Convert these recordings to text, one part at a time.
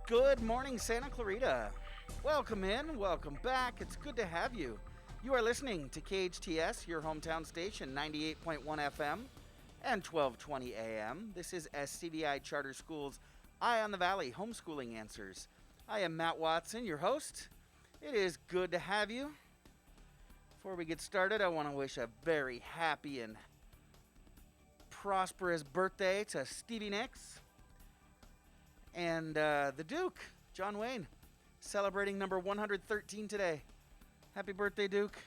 Good morning, Santa Clarita. Welcome in, welcome back. It's good to have you. You are listening to KHTS, your hometown station, 98.1 FM and 1220 AM. This is SCVi Charter Schools Eye on the Valley Homeschooling Answers. I am Matt Watson, your host. It is good to have you. Before we get started, I want to wish a very happy and prosperous birthday to Stevie Nicks. And the Duke, John Wayne, celebrating number 113 today. Happy birthday, Duke.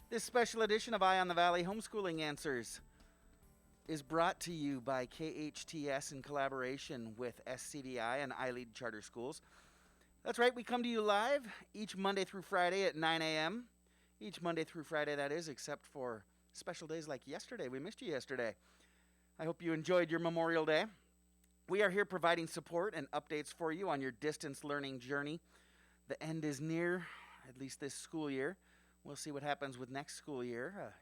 This special edition of Eye on the Valley Homeschooling Answers is brought to you by KHTS in collaboration with SCVi and iLEAD Charter Schools. That's right, we come to you live each Monday through Friday at 9 a.m. Each Monday through Friday, that is, except for special days like yesterday. We missed you yesterday. I hope you enjoyed your Memorial Day. We are here providing support and updates for you on your distance learning journey. The end is near, at least this school year. We'll see what happens with next school year.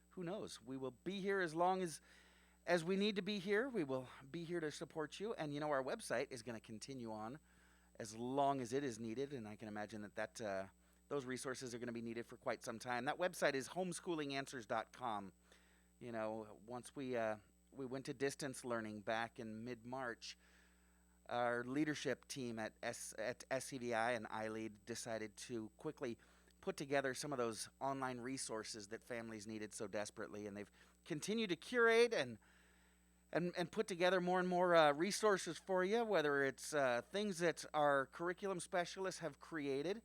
Who knows? We will be here as long as we need to be here. We will be here to support you. And, our website is going to continue on as long as it is needed. And I can imagine that those resources are going to be needed for quite some time. That website is homeschoolingAnswers.com. Once we went to distance learning back in mid-March, our leadership team at SCVi and iLEAD decided to quickly put together some of those online resources that families needed so desperately, and they've continued to curate and put together more and more resources for you, whether it's things that our curriculum specialists have created.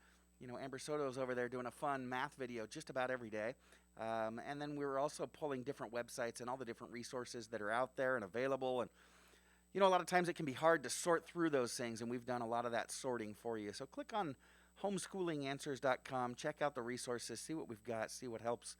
Amber Soto's over there doing a fun math video just about every day. And then we're also pulling different websites and all the different resources that are out there and available. And, a lot of times it can be hard to sort through those things, and we've done a lot of that sorting for you. So click on homeschoolingAnswers.com, check out the resources, see what we've got, see what helps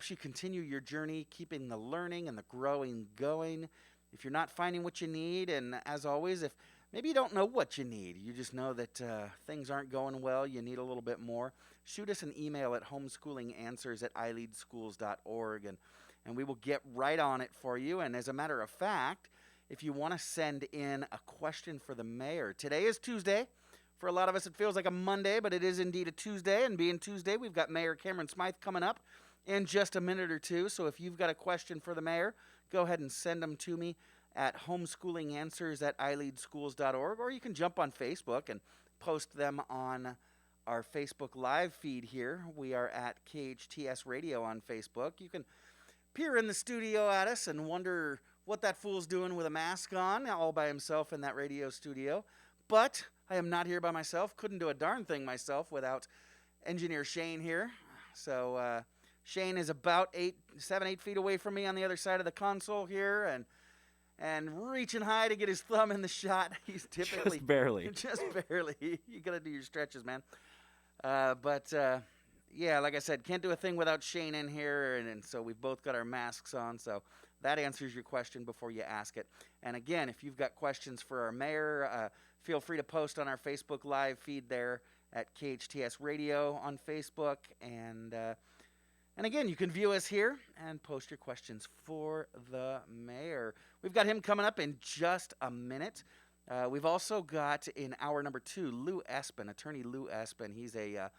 you continue your journey, keeping the learning and the growing going. If you're not finding what you need, and as always, if maybe you don't know what you need, you just know that things aren't going well, you need a little bit more, shoot us an email at homeschoolinganswers@ileadschools.org, and we will get right on it for you. And as a matter of fact, if you want to send in a question for the mayor, today is Tuesday. For a lot of us, it feels like a Monday, but it is indeed a Tuesday. And being Tuesday, we've got Mayor Cameron Smyth coming up in just a minute or two. So if you've got a question for the mayor, go ahead and send them to me at homeschoolinganswers@ileadschools.org, or you can jump on Facebook and post them on our Facebook live feed here. We are at KHTS Radio on Facebook. You can peer in the studio at us and wonder what that fool's doing with a mask on, all by himself in that radio studio. But I am not here by myself. Couldn't do a darn thing myself without engineer Shane here. So Shane is about 7-8 feet away from me on the other side of the console here, and reaching high to get his thumb in the shot. He's typically Just barely. You got to do your stretches, man. But like I said, can't do a thing without Shane in here, and so we've both got our masks on, so that answers your question before you ask it. And again, if you've got questions for our mayor, feel free to post on our Facebook live feed there at KHTS Radio on Facebook, and again, you can view us here and post your questions for the mayor. We've got him coming up in just a minute. We've also got in hour number 2, Lou Esbin, attorney Lou Esbin. He's a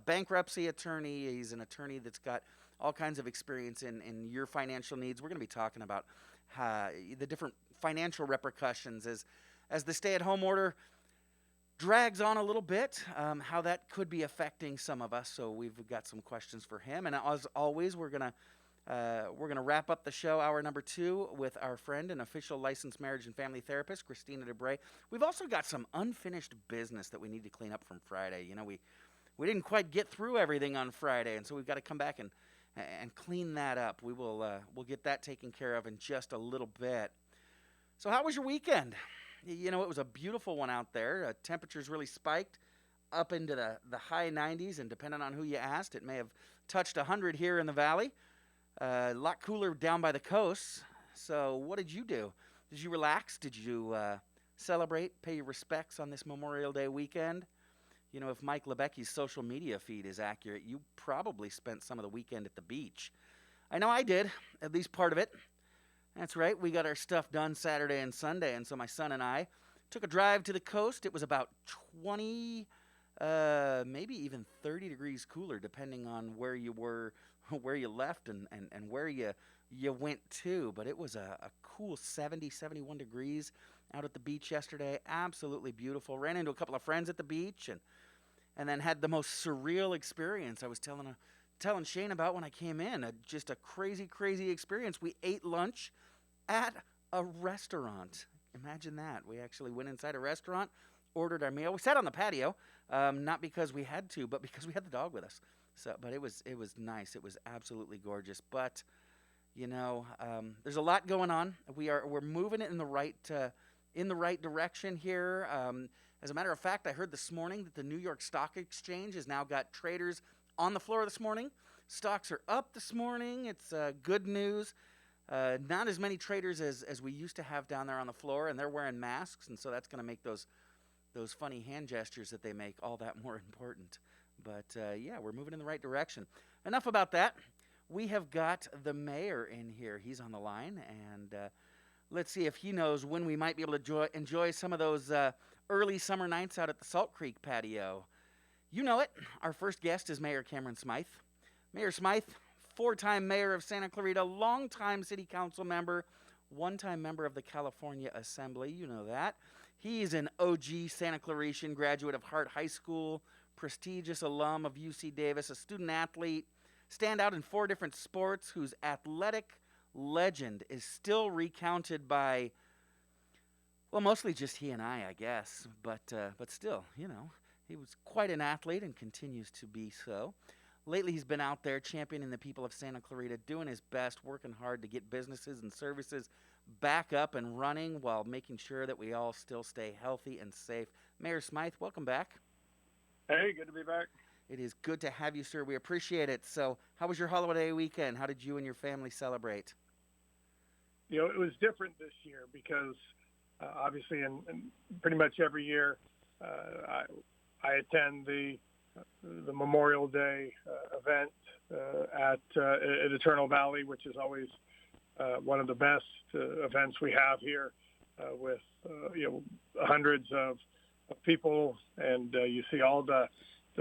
bankruptcy attorney. He's an attorney that's got all kinds of experience in your financial needs. We're going to be talking about the different financial repercussions as the stay-at-home order drags on a little bit, how that could be affecting some of us. So we've got some questions for him. And as always, we're gonna wrap up the show, hour number 2, with our friend and official licensed marriage and family therapist, Christina Debray. We've also got some unfinished business that we need to clean up from Friday. We didn't quite get through everything on Friday, and so we've got to come back and clean that up. We'll get that taken care of in just a little bit. So how was your weekend? It was a beautiful one out there. Temperatures really spiked up into the high 90s, and depending on who you asked, it may have touched 100 here in the valley. A lot cooler down by the coast. So what did you do? Did you relax? Did you celebrate, pay your respects on this Memorial Day weekend? If Mike Lebecki's social media feed is accurate, you probably spent some of the weekend at the beach. I know I did, at least part of it. That's right. We got our stuff done Saturday and Sunday, and so my son and I took a drive to the coast. It was about 20, maybe even 30 degrees cooler, depending on where you were, where you left, and where you went to. But it was a cool 70, 71 degrees out at the beach yesterday. Absolutely beautiful. Ran into a couple of friends at the beach, and then had the most surreal experience. I was telling Shane about when I came in. Just a crazy, crazy experience. We ate lunch at a restaurant. Imagine that. We actually went inside a restaurant, ordered our meal. We sat on the patio, not because we had to, but because we had the dog with us. But it was nice. It was absolutely gorgeous. But there's a lot going on. We're moving it in the right direction here. As a matter of fact, I heard this morning that the New York Stock Exchange has now got traders on the floor this morning. Stocks are up this morning. It's good news. Not as many traders as we used to have down there on the floor, and they're wearing masks, and so that's going to make those funny hand gestures that they make all that more important. But yeah, we're moving in the right direction. Enough about that. We have got the mayor in here. He's on the line, and let's see if he knows when we might be able to enjoy some of those early summer nights out at the Salt Creek patio. You know it. Our first guest is Mayor Cameron Smyth. Mayor Smyth, four-time mayor of Santa Clarita, longtime city council member, one-time member of the California Assembly. You know that. He's an OG Santa Claritian, graduate of Hart High School, prestigious alum of UC Davis, a student athlete, standout in 4 different sports, whose athletic legend is still recounted by, well, mostly just he and I guess. But still, he was quite an athlete and continues to be so. Lately, he's been out there championing the people of Santa Clarita, doing his best, working hard to get businesses and services back up and running while making sure that we all still stay healthy and safe. Mayor Smyth, welcome back. Hey, good to be back. It is good to have you, sir. We appreciate it. So how was your holiday weekend? How did you and your family celebrate? It was different this year because obviously in pretty much every year I attend the Memorial Day event at Eternal Valley, which is always one of the best events we have here with hundreds of people, and you see all the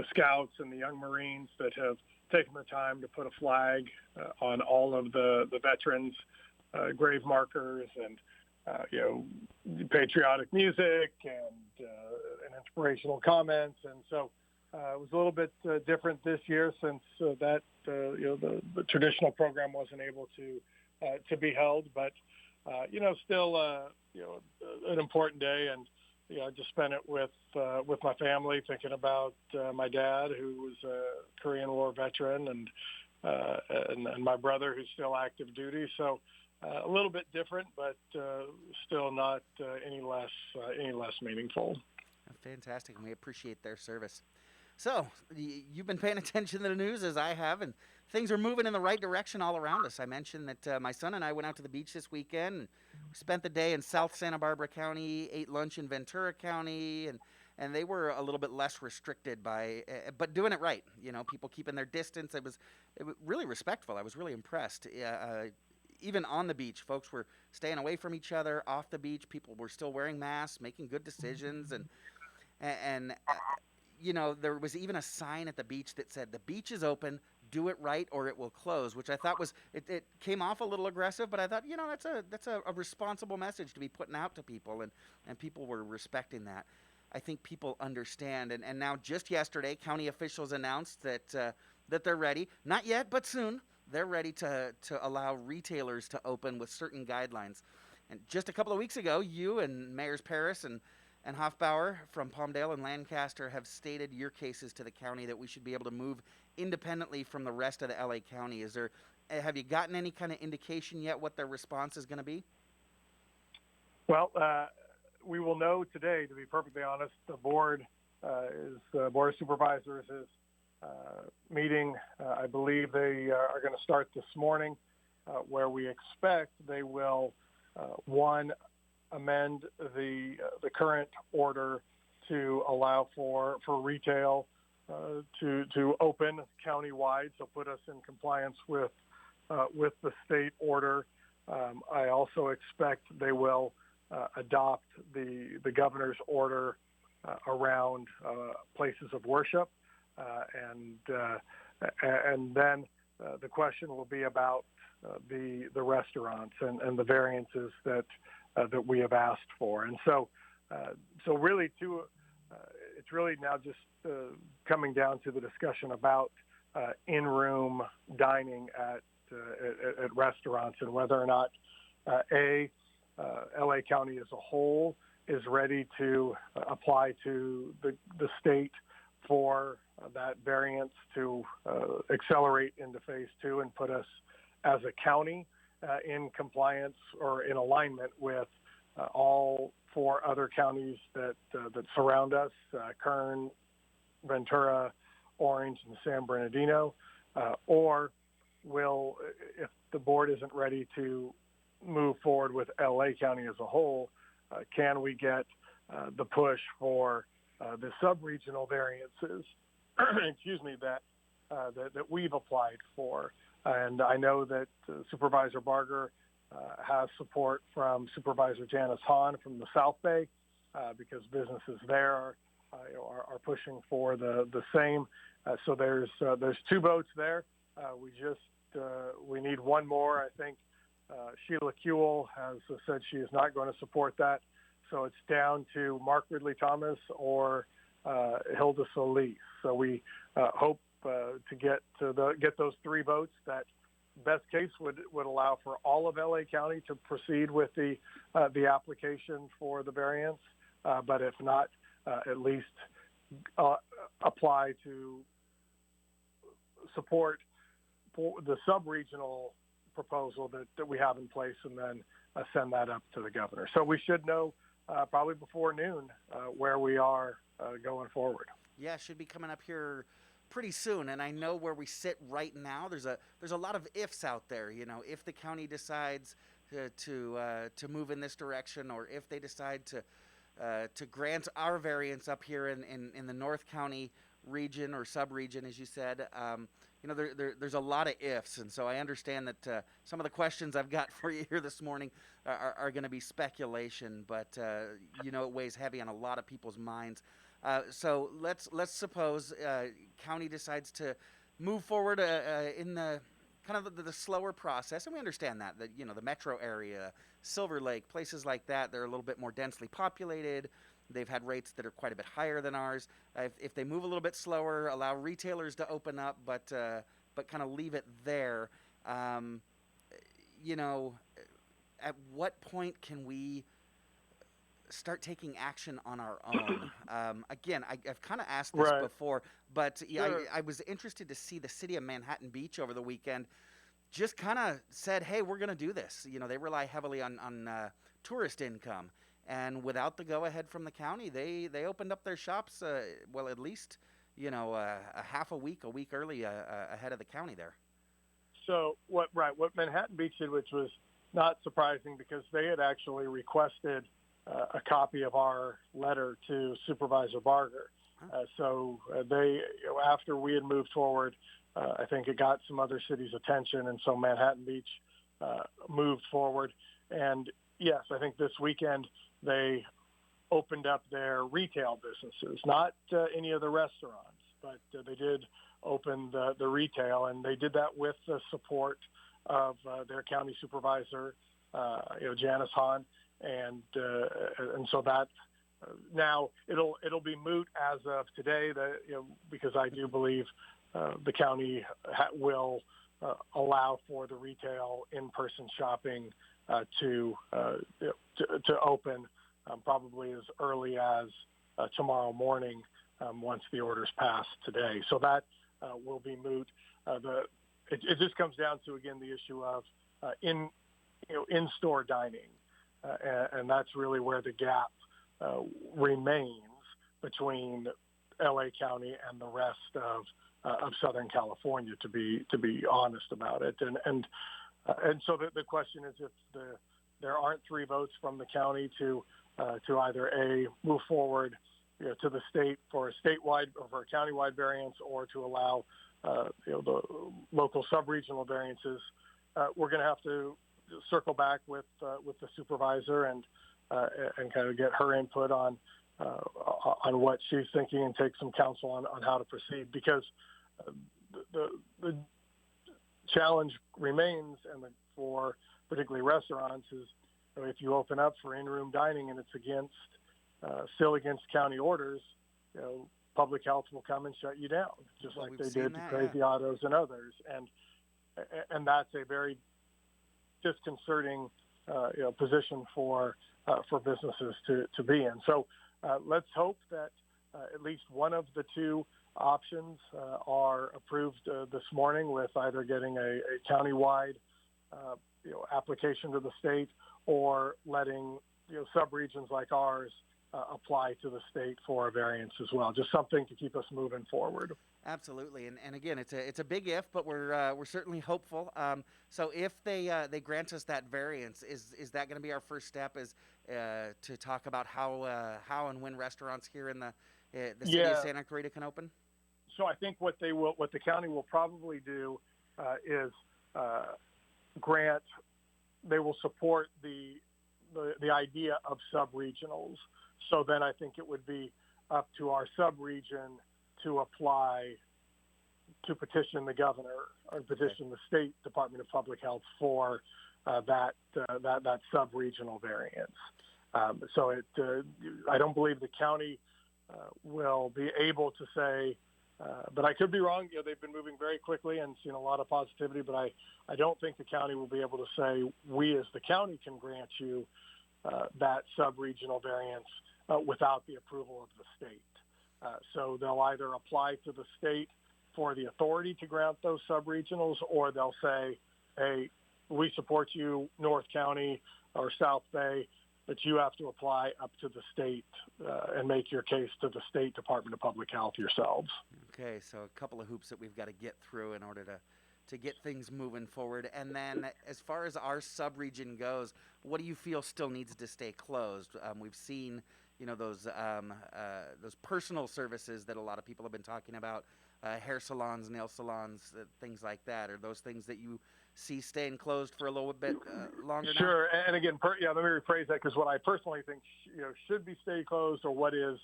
scouts and the young Marines that have taken the time to put a flag on all of the veterans' grave markers, and patriotic music and inspirational comments. And so it was a little bit different this year since the traditional program wasn't able to be held, but still an important day. And I just spent it with my family, thinking about my dad, who was a Korean War veteran, and my brother, who's still active duty. So a little bit different, but still not any less meaningful. Fantastic, and we appreciate their service. So you've been paying attention to the news as I have, and things are moving in the right direction all around us. I mentioned that my son and I went out to the beach this weekend, and spent the day in South Santa Barbara County, ate lunch in Ventura County, and they were a little bit less restricted but doing it right. People keeping their distance. It was really respectful. I was really impressed. Even on the beach, folks were staying away from each other. Off the beach, people were still wearing masks, making good decisions, and there was even a sign at the beach that said, "The beach is open. Do it right, or it will close," which I thought was it came off a little aggressive, but I thought that's a responsible message to be putting out to people, and people were respecting that. I think people understand, and now just yesterday, county officials announced that they're ready, not yet, but soon. They're ready to allow retailers to open with certain guidelines. And just a couple of weeks ago, you and Mayors Paris and Hofbauer from Palmdale and Lancaster have stated your cases to the county that we should be able to move independently from the rest of the LA County. Have you gotten any kind of indication yet what their response is going to be? Well, we will know today, to be perfectly honest. The board Board of Supervisors is meeting. I believe they are going to start this morning, where we expect they will, amend the current order to allow for retail to open countywide, so put us in compliance with the state order I also expect they will adopt the governor's order around places of worship, and then the question will be about the restaurants and the variances that we have asked for. And so really it's really now just coming down to the discussion about in-room dining at restaurants, and whether or not LA County as a whole is ready to apply to the state for that variance to accelerate into phase 2 and put us as a county in compliance or in alignment with all 4 other counties that surround us, Kern, Ventura, Orange, and San Bernardino, or will, if the board isn't ready to move forward with LA County as a whole, can we get the push for the sub-regional variances, excuse me, that we've applied for? And I know that Supervisor Barger has support from Supervisor Janice Hahn from the South Bay, because businesses there are pushing for the same. So there's 2 votes there. We need one more. I think Sheila Kuehl has said she is not going to support that. So it's down to Mark Ridley Thomas or Hilda Solis. So we hope to get those 3 votes. That best case would allow for all of LA County to proceed with the application for the variance. But if not, at least apply to support the sub-regional proposal that we have in place, and then send that up to the governor. So we should know probably before noon where we are going forward. Yeah, should be coming up here pretty soon. And I know where we sit right now. There's a lot of ifs out there. You know, if the county decides to move in this direction, or if they decide to grant our variance up here in the North County region or sub-region, as you said. You know, there's a lot of ifs, and so I understand that some of the questions I've got for you here this morning are going to be speculation, but you know, it weighs heavy on a lot of people's minds. So let's suppose county decides to move forward in the kind of the slower process, and we understand that you know, the metro area, Silver Lake, places like that, they're a little bit more densely populated. They've had rates that are quite a bit higher than ours. If they move a little bit slower, allow retailers to open up, but kind of leave it there. You know, at what point can we start taking action on our own? Again, I've kind of asked this before, but yeah, Sure. I was interested to see the city of Manhattan Beach over the weekend just kind of said, hey, we're going to do this. You know, they rely heavily on tourist income. And without the go-ahead from the county, they opened up their shops, well, at least, you know, a half a week early ahead of the county there. So what Manhattan Beach did, which was not surprising because they had actually requested a copy of our letter to Supervisor Barger. So they, after we had moved forward, I think it got some other cities' attention, and so Manhattan Beach moved forward. And yes, I think this weekend they opened up their retail businesses, not any of the restaurants, but they did open the retail, and they did that with the support of their county supervisor, Janice Hahn, and so that now it'll be moot as of today, because I do believe the county will allow for the retail in-person shopping to open probably as early as tomorrow morning once the orders pass today. So that will be moot. It just comes down to, again, the issue of in-store dining, and that's really where the gap remains between LA County and the rest of Southern California, to be honest about it. And so the question is, if there aren't 3 votes from the county to either move forward to the state for a statewide or for a countywide variance, or to allow the local sub-regional variances, we're going to have to circle back with the supervisor and kind of get her input on what she's thinking and take some counsel on how to proceed, because the challenge remains, and for particularly restaurants, is if you open up for in-room dining and it's still against county orders, public health will come and shut you down, just like they did to Crazy Autos and others, and that's a very disconcerting position for businesses to be in. So let's hope that at least one of the two options are approved this morning, with either getting a countywide application to the state, or letting subregions like ours apply to the state for a variance as well. Just something to keep us moving forward. Absolutely, and again, it's a big if, but we're certainly hopeful. So if they grant us that variance, is that going to be our first step? Is to talk about how and when restaurants here in the city of Santa Clarita can open? So I think what the county will probably do is grant. They will support the idea of subregionals. So then I think it would be up to our subregion to apply to petition the governor or petition the state Department of Public Health for that subregional variance. So I don't believe the county will be able to say, but I could be wrong. They've been moving very quickly and seen a lot of positivity, but I don't think the county will be able to say, we as the county can grant you that subregional variance without the approval of the state. So they'll either apply to the state for the authority to grant those subregionals, or they'll say, hey, we support you, North County or South Bay, but you have to apply up to the state and make your case to the State Department of Public Health yourselves. Okay, so a couple of hoops that we've got to get through in order to get things moving forward. And then as far as our subregion goes, what do you feel still needs to stay closed? We've seen those personal services that a lot of people have been talking about, hair salons, nail salons, things like that. Are those things that you see staying closed for a little bit longer now? Sure. And again, let me rephrase that, because what I personally think should be stay closed, or what is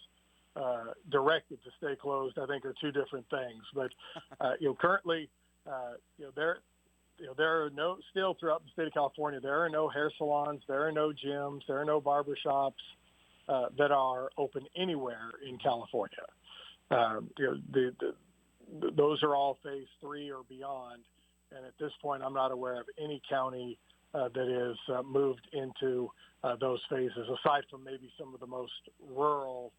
directed to stay closed, I think are two different things. But currently, there are no, still throughout the state of California, there are no hair salons, there are no gyms, there are no barbershops that are open anywhere in California. Those are all phase 3 or beyond. And at this point, I'm not aware of any county that is moved into those phases, aside from maybe some of the most rural,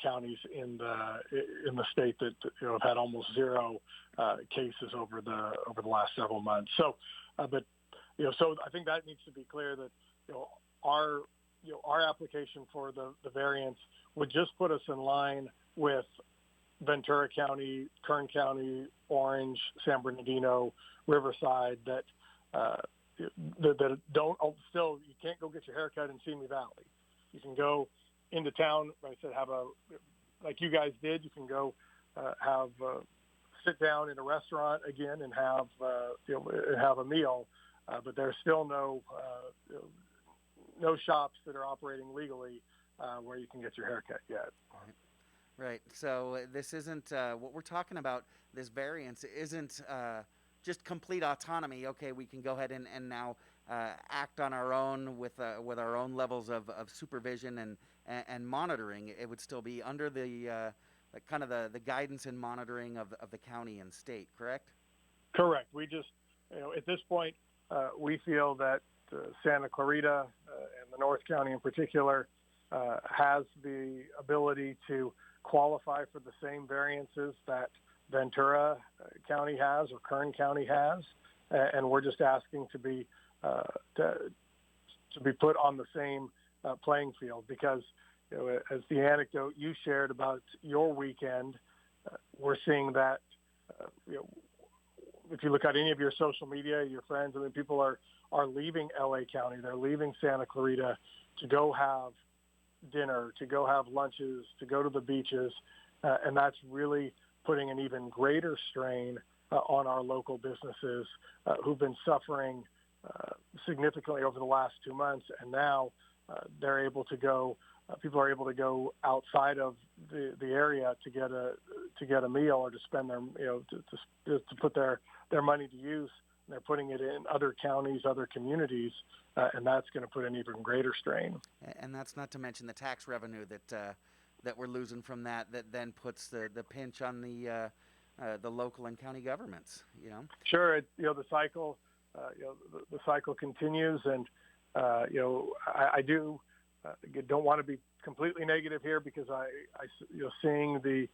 counties in the state that have had almost zero cases over the last several months. So, so I think that needs to be clear that our application for the variance would just put us in line with Ventura County, Kern County, Orange, San Bernardino, Riverside, that don't still, you can't go get your haircut in Simi Valley. You can go into town, like I said, like you guys did, you can go sit down in a restaurant again and have a meal, but there's still no shops that are operating legally where you can get your haircut yet. Right. So this isn't what we're talking about. This variance isn't just complete autonomy. Okay, we can go ahead and now act on our own with our own levels of supervision and monitoring. It would still be under the kind of the guidance and monitoring of the county and state. Correct? Correct. We just at this point we feel that Santa Clarita and the North County in particular has the ability to qualify for the same variances that Ventura County has or Kern County has, and we're just asking to be put on the same playing field, because as the anecdote you shared about your weekend, we're seeing that if you look at any of your social media, your friends, people are leaving LA County, they're leaving Santa Clarita to go have dinner, to go have lunches, to go to the beaches, and that's really putting an even greater strain on our local businesses who've been suffering significantly over the last 2 months, and now they're able to go. People are able to go outside of the area to get a meal or to spend their to put their money to use. And they're putting it in other counties, other communities, and that's going to put an even greater strain. And that's not to mention the tax revenue that we're losing from that then puts the pinch on the local and county governments. Sure, the cycle the cycle continues, and I do. Don't want to be completely negative here because I seeing the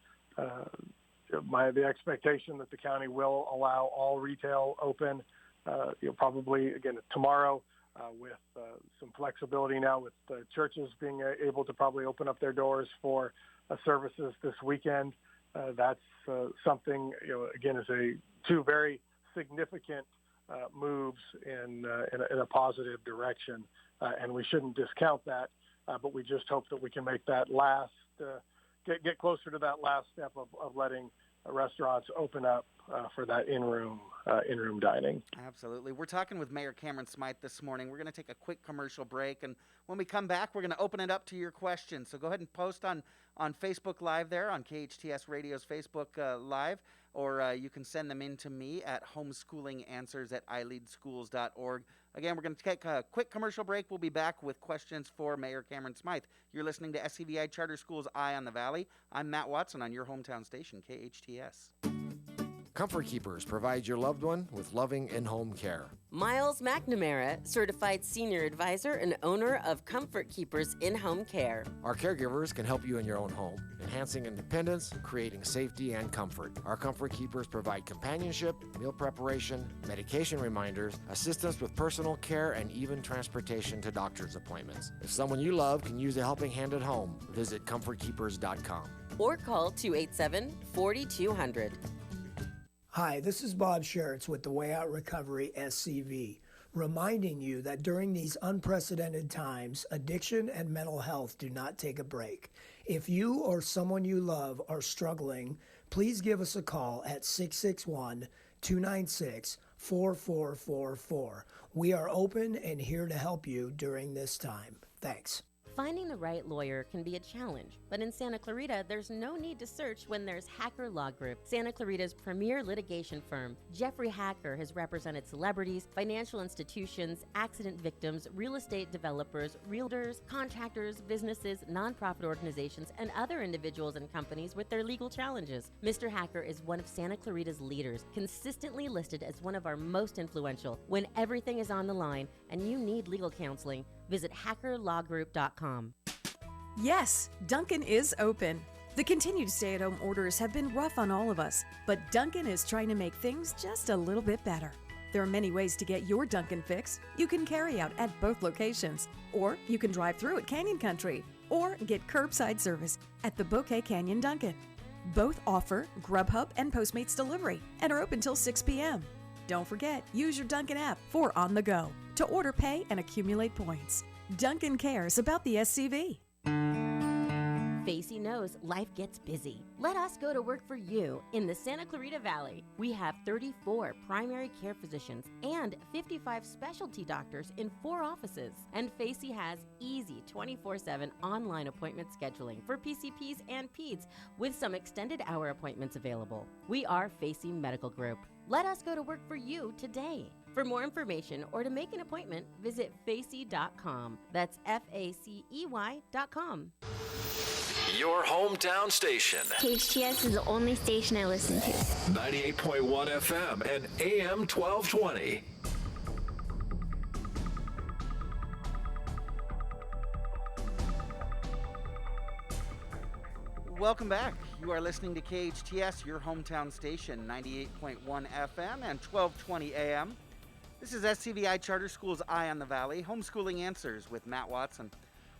expectation that the county will allow all retail open, probably again tomorrow, with some flexibility now with the churches being able to probably open up their doors for services this weekend. That's something again is two very significant moves in a positive direction, and we shouldn't discount that. But we just hope that we can make that get closer to that last step of letting restaurants open up for that in-room dining. Absolutely. We're talking with Mayor Cameron Smyth this morning. We're going to take a quick commercial break, and when we come back, we're going to open it up to your questions. So go ahead and post on Facebook Live there, on KHTS Radio's Facebook Live, or you can send them in to me at homeschoolinganswers@ileadschools.org. Again, we're going to take a quick commercial break. We'll be back with questions for Mayor Cameron Smyth. You're listening to SCVi Charter Schools Eye on the Valley. I'm Matt Watson on your hometown station, KHTS. Comfort Keepers provides your loved one with loving in-home care. Miles McNamara, certified senior advisor and owner of Comfort Keepers in-home care. Our caregivers can help you in your own home, enhancing independence, creating safety and comfort. Our Comfort Keepers provide companionship, meal preparation, medication reminders, assistance with personal care, and even transportation to doctor's appointments. If someone you love can use a helping hand at home, visit comfortkeepers.com. Or call 287-4200. Hi, this is Bob Schertz with the Way Out Recovery SCVi, reminding you that during these unprecedented times, addiction and mental health do not take a break. If you or someone you love are struggling, please give us a call at 661-296-4444. We are open and here to help you during this time. Thanks. Finding the right lawyer can be a challenge, but in Santa Clarita, there's no need to search when there's Hacker Law Group, Santa Clarita's premier litigation firm. Jeffrey Hacker has represented celebrities, financial institutions, accident victims, real estate developers, realtors, contractors, businesses, nonprofit organizations, and other individuals and companies with their legal challenges. Mr. Hacker is one of Santa Clarita's leaders, consistently listed as one of our most influential. When everything is on the line and you need legal counseling, visit hackerlawgroup.com. Yes, Dunkin' is open. The continued stay-at-home orders have been rough on all of us, but Dunkin' is trying to make things just a little bit better. There are many ways to get your Dunkin' fix. You can carry out at both locations, or you can drive through at Canyon Country, or get curbside service at the Bouquet Canyon Dunkin'. Both offer Grubhub and Postmates delivery and are open till 6 p.m. Don't forget, use your Dunkin' app for on the go to order, pay, and accumulate points. Dunkin' cares about the SCV. Facey knows life gets busy. Let us go to work for you in the Santa Clarita Valley. We have 34 primary care physicians and 55 specialty doctors in 4 offices. And Facey has easy 24/7 online appointment scheduling for PCPs and PEDS with some extended hour appointments available. We are Facey Medical Group. Let us go to work for you today. For more information or to make an appointment, visit facey.com. That's FACEY.com. Your hometown station. KHTS is the only station I listen to. 98.1 FM and AM 1220. Welcome back. You are listening to KHTS, your hometown station, 98.1 FM and 1220 AM. This is SCVi Charter Schools Eye on the Valley, Homeschooling Answers with Matt Watson.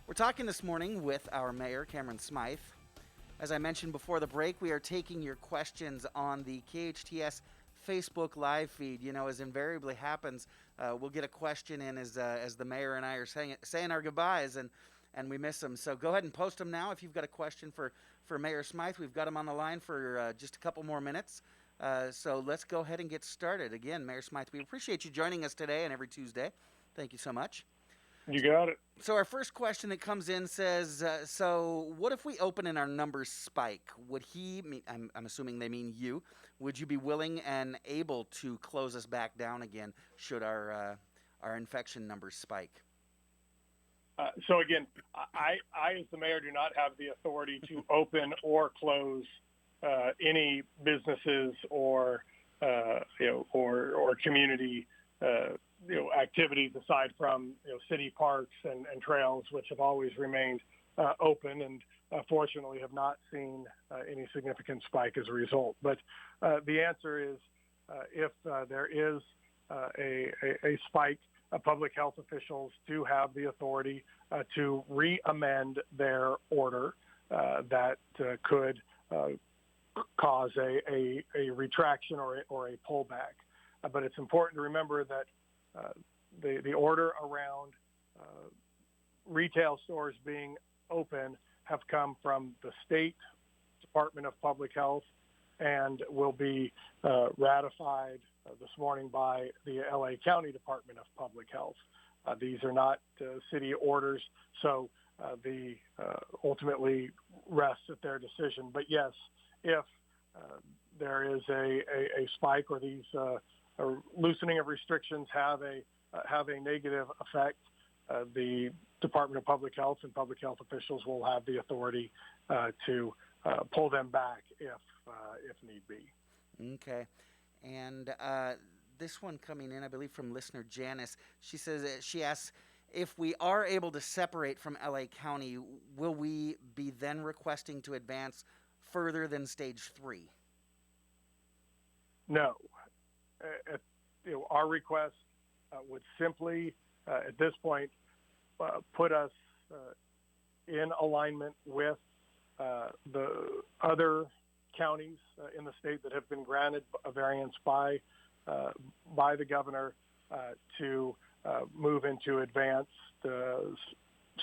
We're talking this morning with our mayor, Cameron Smyth. As I mentioned before the break, we are taking your questions on the KHTS Facebook Live feed. You know, as invariably happens, we'll get a question in as the mayor and I are saying our goodbyes, and we miss them. So go ahead and post them now if you've got a question for Mayor Smyth. We've got him on the line for just a couple more minutes. So let's go ahead and get started. Again, Mayor Smyth, we appreciate you joining us today and every Tuesday. Thank you so much. You got it. So our first question that comes in says, so what if we open and our numbers spike? Would he, I'm assuming they mean you, would you be willing and able to close us back down again should our infection numbers spike? So again, I as the mayor do not have the authority to open or close any businesses or community activities aside from city parks and trails, which have always remained open and fortunately have not seen any significant spike as a result. But the answer is if there is a spike, public health officials do have the authority to re-amend their order that could cause a retraction or a pullback. But it's important to remember that the order around retail stores being open have come from the state Department of Public Health and will be ratified this morning by the LA County Department of Public Health. These are not city orders, so the ultimately rests at their decision. But yes, if there is a spike or these loosening of restrictions have a negative effect, the Department of Public Health and public health officials will have the authority to pull them back if need be. Okay. And this one coming in, I believe, from listener Janice. She asks, if we are able to separate from LA County, will we be then requesting to advance further than stage 3? No. Our request would simply, at this point, put us in alignment with the other counties in the state that have been granted a variance by the governor to move into advanced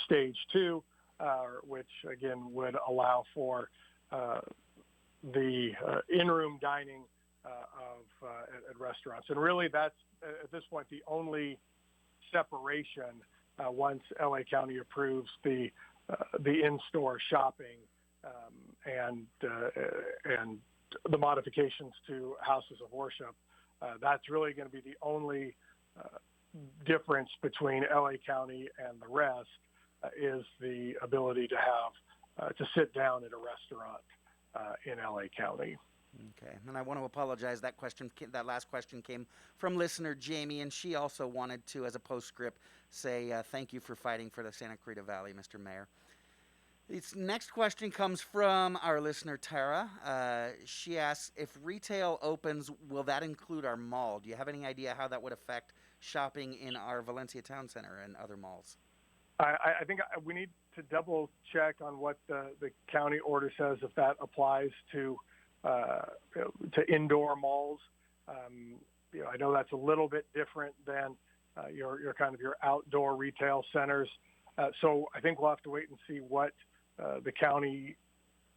stage 2, which again would allow for the in-room dining at restaurants. And really that's at this point the only separation once LA County approves the in-store shopping and the modifications to houses of worship. That's really going to be the only difference between LA County and the rest is the ability to have to sit down at a restaurant in LA County. Okay, and I want to apologize. That last question came from listener Jamie, and she also wanted to, as a postscript, say thank you for fighting for the Santa Clarita Valley, Mr. Mayor. This next question comes from our listener Tara. She asks, if retail opens, will that include our mall? Do you have any idea how that would affect shopping in our Valencia Town Center and other malls? I think we need to double check on what the county order says, if that applies to indoor malls. I know that's a little bit different than your kind of your outdoor retail centers. So I think we'll have to wait and see what the county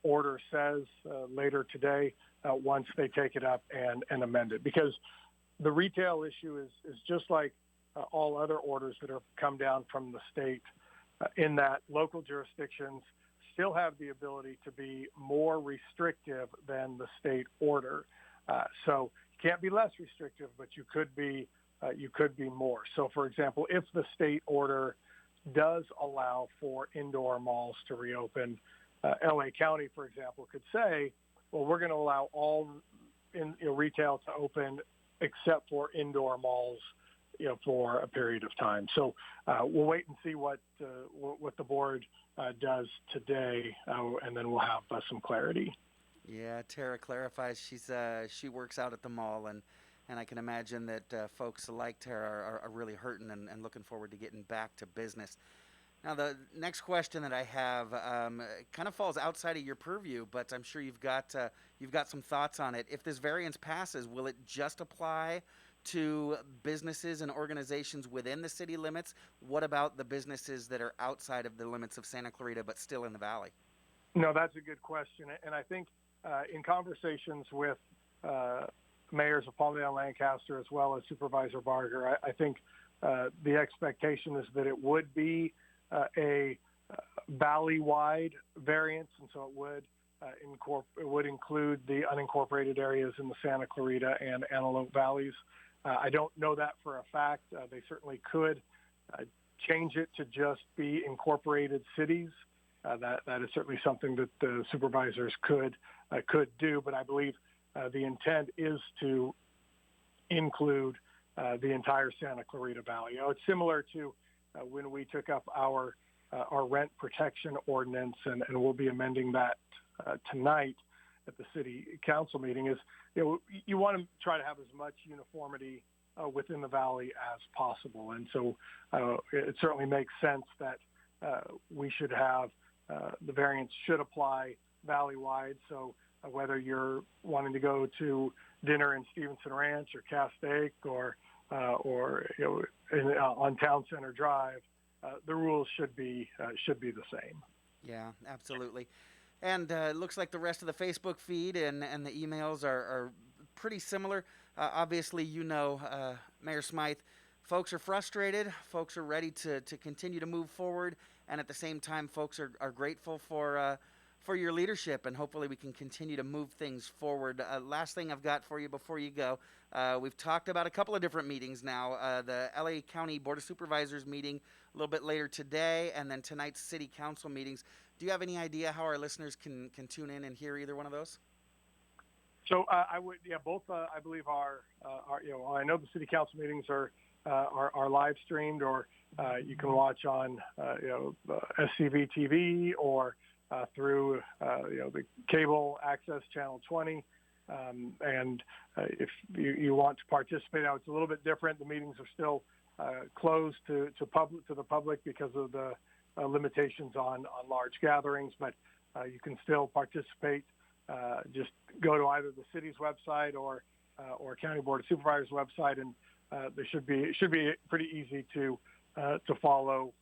order says later today once they take it up and amend it. Because the retail issue is just like all other orders that have come down from the state in that local jurisdictions still have the ability to be more restrictive than the state order. So you can't be less restrictive, but you could be more. So, for example, if the state order does allow for indoor malls to reopen, LA County, for example, could say, well, we're going to allow all retail to open except for indoor malls, for a period of time. So we'll wait and see what the board does today, and then we'll have some clarity. Yeah, Tara clarifies she works out at the mall, and I can imagine that folks like Tara are really hurting and looking forward to getting back to business. Now, the next question that I have kind of falls outside of your purview, but I'm sure you've got some thoughts on it. If this variance passes, will it just apply to businesses and organizations within the city limits? What about the businesses that are outside of the limits of Santa Clarita but still in the valley? No, that's a good question. And I think in conversations with mayors of Palmdale and Lancaster, as well as Supervisor Barger. I think the expectation is that it would be a valley-wide variance, and so it would include the unincorporated areas in the Santa Clarita and Antelope Valleys. I don't know that for a fact. They certainly could change it to just be incorporated cities. That is certainly something that the supervisors could do, but I believe the intent is to include the entire Santa Clarita Valley. It's similar to when we took up our rent protection ordinance, and we'll be amending that tonight at the city council meeting. Is you want to try to have as much uniformity within the valley as possible, and so it certainly makes sense that we should have the variance should apply valley-wide. So whether you're wanting to go to dinner in Stevenson Ranch or Castaic or on Town Center Drive, the rules should be the same. Yeah, absolutely. And it looks like the rest of the Facebook feed and the emails are pretty similar. Obviously, Mayor Smyth, folks are frustrated. Folks are ready to continue to move forward. And at the same time, folks are grateful for your leadership, and hopefully we can continue to move things forward. Last thing I've got for you before you go, we've talked about a couple of different meetings now. The LA County Board of Supervisors meeting a little bit later today, and then tonight's City Council meetings. Do you have any idea how our listeners can tune in and hear either one of those? So both I believe are I know the City Council meetings are live streamed, or you can watch on SCVi TV or through the cable access channel 20. And if you want to participate, now it's a little bit different. The meetings are still closed to the public because of the limitations on large gatherings, but you can still participate. Just go to either the city's website or County Board of Supervisors website, and it should be pretty easy to follow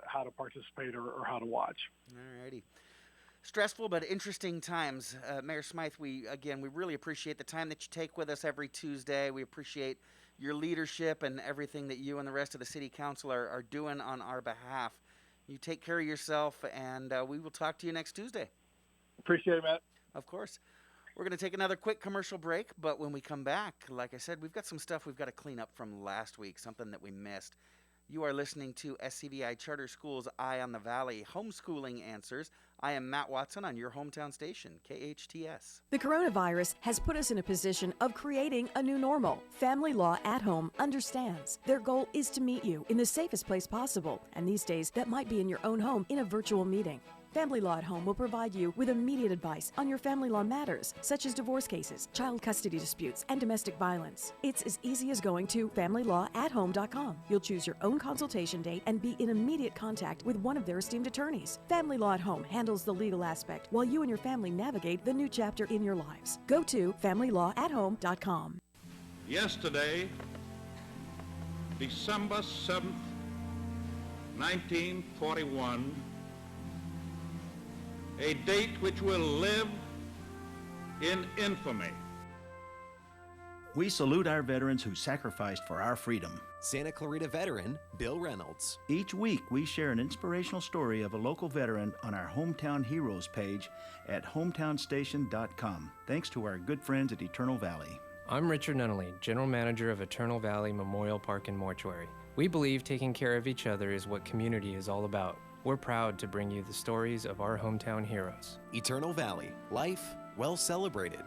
how to participate or how to watch. All righty. Stressful but interesting times. Mayor Smyth, we really appreciate the time that you take with us every Tuesday. We appreciate your leadership and everything that you and the rest of the City Council are doing on our behalf. You take care of yourself, and we will talk to you next Tuesday. Appreciate it, Matt. Of course. We're going to take another quick commercial break, but when we come back, like I said, we've got some stuff we've got to clean up from last week, something that we missed. You are listening to SCVi Charter School's Eye on the Valley, Homeschooling Answers. I am Matt Watson on your hometown station, KHTS. The coronavirus has put us in a position of creating a new normal. Family Law at Home understands. Their goal is to meet you in the safest place possible, and these days that might be in your own home in a virtual meeting. Family Law at Home will provide you with immediate advice on your family law matters, such as divorce cases, child custody disputes, and domestic violence. It's as easy as going to FamilyLawAtHome.com. You'll choose your own consultation date and be in immediate contact with one of their esteemed attorneys. Family Law at Home handles the legal aspect while you and your family navigate the new chapter in your lives. Go to FamilyLawAtHome.com. Yesterday, December 7th, 1941, a date which will live in infamy. We salute our veterans who sacrificed for our freedom. Santa Clarita veteran Bill Reynolds. Each week, we share an inspirational story of a local veteran on our Hometown Heroes page at hometownstation.com, thanks to our good friends at Eternal Valley. I'm Richard Nunnally, General Manager of Eternal Valley Memorial Park and Mortuary. We believe taking care of each other is what community is all about. We're proud to bring you the stories of our hometown heroes. Eternal Valley, life well celebrated.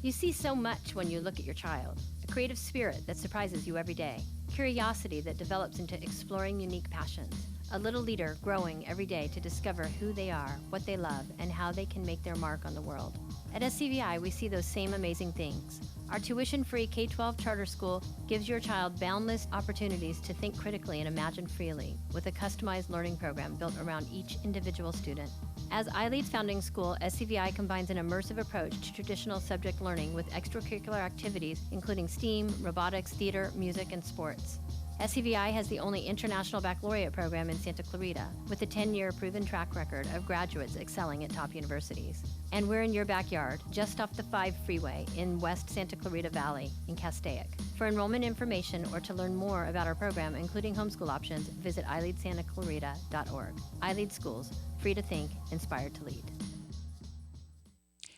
You see so much when you look at your child. A creative spirit that surprises you every day. Curiosity that develops into exploring unique passions. A little leader growing every day to discover who they are, what they love, and how they can make their mark on the world. At SCVi, we see those same amazing things. Our tuition-free K-12 charter school gives your child boundless opportunities to think critically and imagine freely, with a customized learning program built around each individual student. As iLEAD's founding school, SCVi combines an immersive approach to traditional subject learning with extracurricular activities including STEAM, robotics, theater, music, and sports. SCVi has the only international baccalaureate program in Santa Clarita, with a 10-year proven track record of graduates excelling at top universities. And we're in your backyard, just off the 5 freeway in West Santa Clarita Valley in Castaic. For enrollment information or to learn more about our program, including homeschool options, visit iLEADSantaClarita.org. iLEAD Schools, free to think, inspired to lead.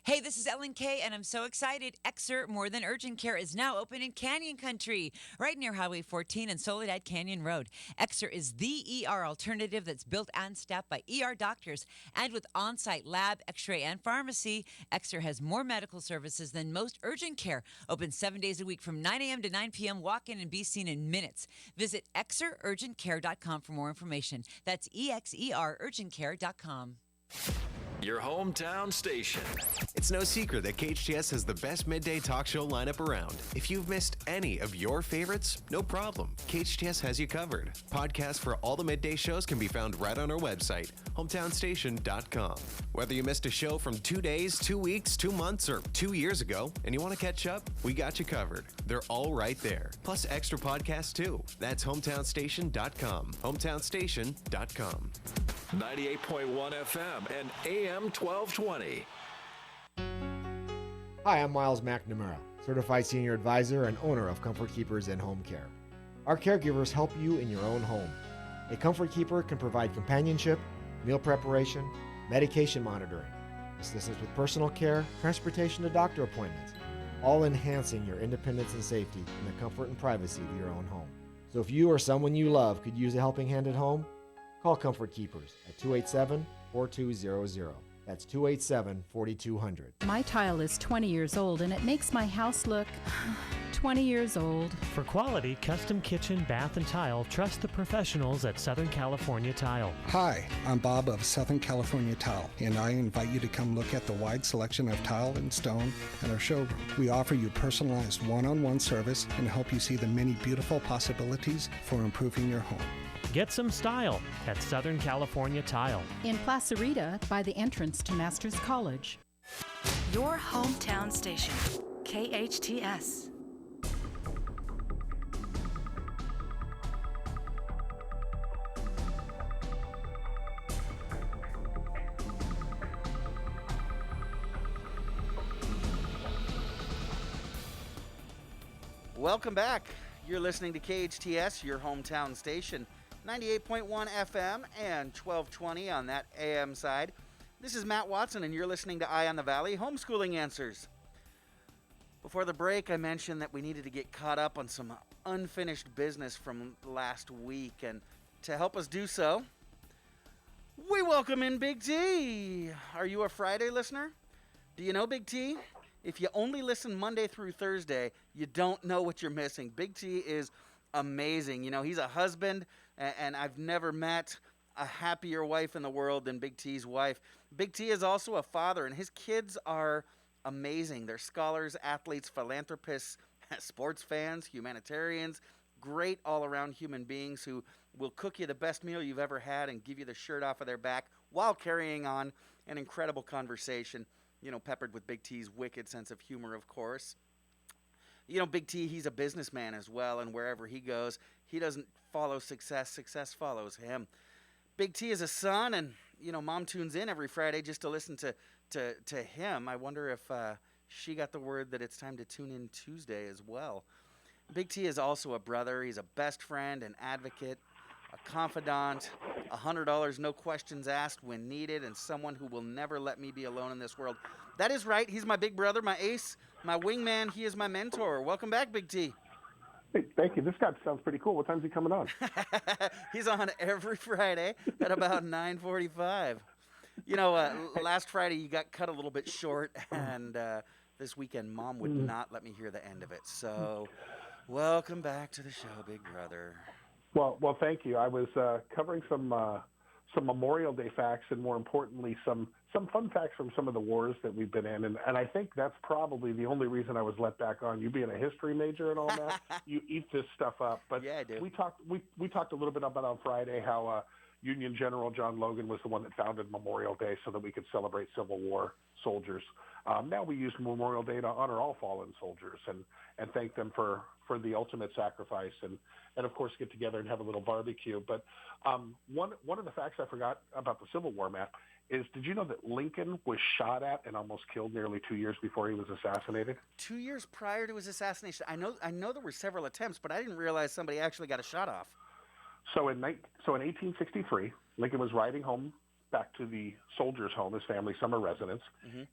Hey, this is Ellen Kay, and I'm so excited. Exer More Than Urgent Care is now open in Canyon Country, right near Highway 14 and Soledad Canyon Road. Exer is the ER alternative that's built and staffed by ER doctors, and with on-site lab, x-ray, and pharmacy, Exer has more medical services than most urgent care. Open 7 days a week from 9 a.m. to 9 p.m. Walk in and be seen in minutes. Visit exerurgentcare.com for more information. That's exerurgentcare.com. Your hometown station. It's no secret that KHTS has the best midday talk show lineup around. If you've missed any of your favorites, no problem. KHTS has you covered. Podcasts for all the midday shows can be found right on our website, hometownstation.com. Whether you missed a show from 2 days, 2 weeks, 2 months, or 2 years ago, and you want to catch up, we got you covered. They're all right there. Plus extra podcasts too. That's hometownstation.com. hometownstation.com. 98.1 FM and AM 1220. Hi, I'm Miles McNamara, Certified Senior Advisor and owner of Comfort Keepers in Home Care. Our caregivers help you in your own home. A Comfort Keeper can provide companionship, meal preparation, medication monitoring, assistance with personal care, transportation to doctor appointments, all enhancing your independence and safety in the comfort and privacy of your own home. So if you or someone you love could use a helping hand at home, call Comfort Keepers at 287-4200. That's 287-4200. My tile is 20 years old and it makes my house look 20 years old. For quality, custom kitchen, bath, and tile, trust the professionals at Southern California Tile. Hi, I'm Bob of Southern California Tile, and I invite you to come look at the wide selection of tile and stone at our showroom. We offer you personalized one-on-one service and help you see the many beautiful possibilities for improving your home. Get some style at Southern California Tile. In Placerita, by the entrance to Masters College. Your hometown station, KHTS. Welcome back. You're listening to KHTS, your hometown station. 98.1 FM and 1220 on that AM side. This is Matt Watson, and you're listening to Eye on the Valley, Homeschooling Answers. Before the break, I mentioned that we needed to get caught up on some unfinished business from last week, and to help us do so, we welcome in Big T. Are you a Friday listener? Do you know Big T? If you only listen Monday through Thursday, you don't know what you're missing. Big T is amazing. You know, he's a husband, and I've never met a happier wife in the world than Big T's wife. Big T is also a father, and his kids are amazing. They're scholars, athletes, philanthropists, sports fans, humanitarians, great all-around human beings who will cook you the best meal you've ever had and give you the shirt off of their back while carrying on an incredible conversation, you know, peppered with Big T's wicked sense of humor, of course. You know, Big T, he's a businessman as well, and wherever he goes, he doesn't follow success. Success follows him. Big T is a son, and, you know, Mom tunes in every Friday just to listen to him. I wonder if she got the word that it's time to tune in Tuesday as well. Big T is also a brother. He's a best friend, an advocate, a confidant, $100 no questions asked when needed, and someone who will never let me be alone in this world. That is right. He's my big brother, my ace, my wingman. He is my mentor. Welcome back, Big T. Hey, thank you. This guy sounds pretty cool. What time's he coming on? He's on every Friday at about 9:45. You know, last Friday you got cut a little bit short, and this weekend Mom would not let me hear the end of it. So, welcome back to the show, big brother. Well, thank you. I was covering some Memorial Day facts, and more importantly, some fun facts from some of the wars that we've been in. And I think that's probably the only reason I was let back on. You being a history major and all that, you eat this stuff up. But yeah, I do. We talked a little bit about on Friday how Union General John Logan was the one that founded Memorial Day so that we could celebrate Civil War soldiers. Now we use Memorial Day to honor all fallen soldiers and thank them for for the ultimate sacrifice, and of course get together and have a little barbecue. But one of the facts I forgot about the Civil War, Matt, is did you know that Lincoln was shot at and almost killed nearly 2 years before he was assassinated? 2 years prior to his assassination. I know there were several attempts, but I didn't realize somebody actually got a shot off. So in 1863, Lincoln was riding home back to the soldier's home, his family's summer residence,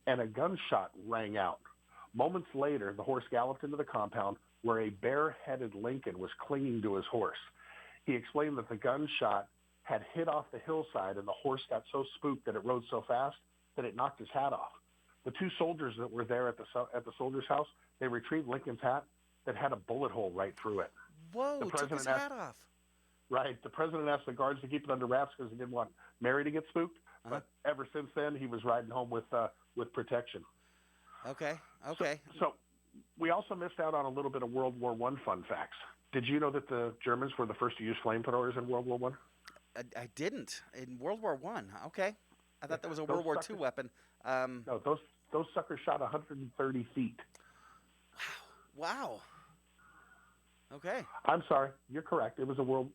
and a gunshot rang out. Moments later, the horse galloped into the compound where a bare-headed Lincoln was clinging to his horse. He explained that the gunshot had hit off the hillside, and the horse got so spooked that it rode so fast that it knocked his hat off. The two soldiers that were there at the soldier's house, they retrieved Lincoln's hat that had a bullet hole right through it. Whoa, took his hat off. Right. The president asked the guards to keep it under wraps because he didn't want Mary to get spooked. But ever since then, he was riding home with protection. Okay. So we also missed out on a little bit of World War I fun facts. Did you know that the Germans were the first to use flamethrowers in World War I? I didn't. In World War I. Okay. I thought that was a World War II weapon. No, those suckers shot 130 feet. Wow. Okay. I'm sorry. You're correct. It was a World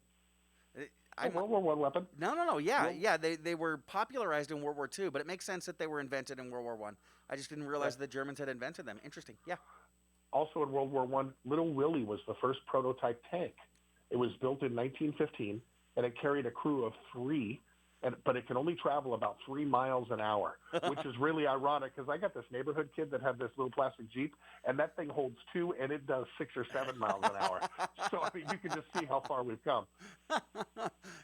War I weapon. No. Yeah. They were popularized in World War II, but it makes sense that they were invented in World War I. I just didn't realize the Germans had invented them. Interesting. Yeah. Also in World War I, Little Willie was the first prototype tank. It was built in 1915, and it carried a crew of 3, but it can only travel about 3 miles an hour, which is really ironic because I got this neighborhood kid that had this little plastic Jeep, and that thing holds 2, and it does 6 or 7 miles an hour. So I mean, you can just see how far we've come.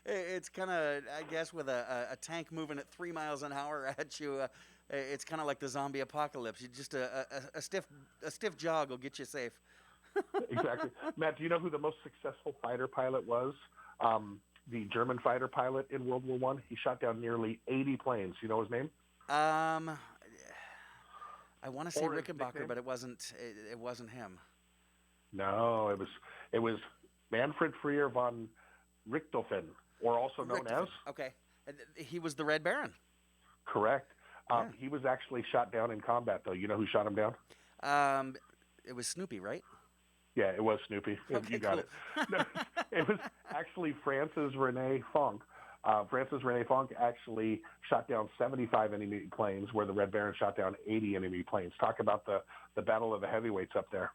It's kind of, I guess, with a tank moving at 3 miles an hour at you, it's kind of like the zombie apocalypse. You just a stiff jog will get you safe. Exactly. Matt, do you know who the most successful fighter pilot was? The German fighter pilot in World War I. He shot down nearly 80 planes. You know his name? I want to say Rickenbacker, but it wasn't him. No, it was Manfred Freer von Richthofen, or also known as. Okay, he was the Red Baron. Correct. He was actually shot down in combat, though. You know who shot him down? It was Snoopy, right? Yeah, it was Snoopy. Okay, you got it. No, it was actually Francis René Fonck. Francis René Fonck actually shot down 75 enemy planes, where the Red Baron shot down 80 enemy planes. Talk about the battle of the heavyweights up there.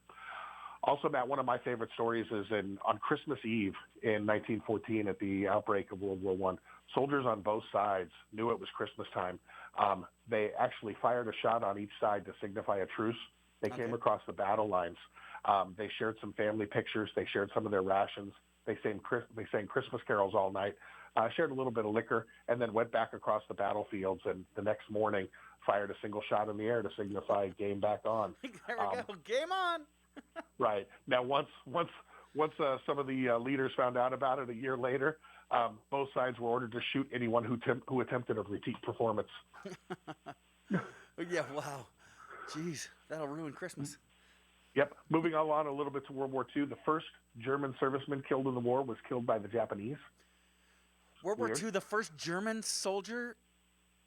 Also, Matt, one of my favorite stories is on Christmas Eve in 1914 at the outbreak of World War I. Soldiers on both sides knew it was Christmas time. They actually fired a shot on each side to signify a truce. They came across the battle lines. They shared some family pictures. They shared some of their rations. They sang Christmas carols all night, shared a little bit of liquor, and then went back across the battlefields, and the next morning fired a single shot in the air to signify game back on. There we go. Game on. Right. Now, once some of the leaders found out about it a year later, both sides were ordered to shoot anyone who attempted a repeat performance. Yeah, wow. Jeez, that'll ruin Christmas. Yep. Moving on a little bit to World War II, the first German serviceman killed in the war was killed by the Japanese. World War II, the first German soldier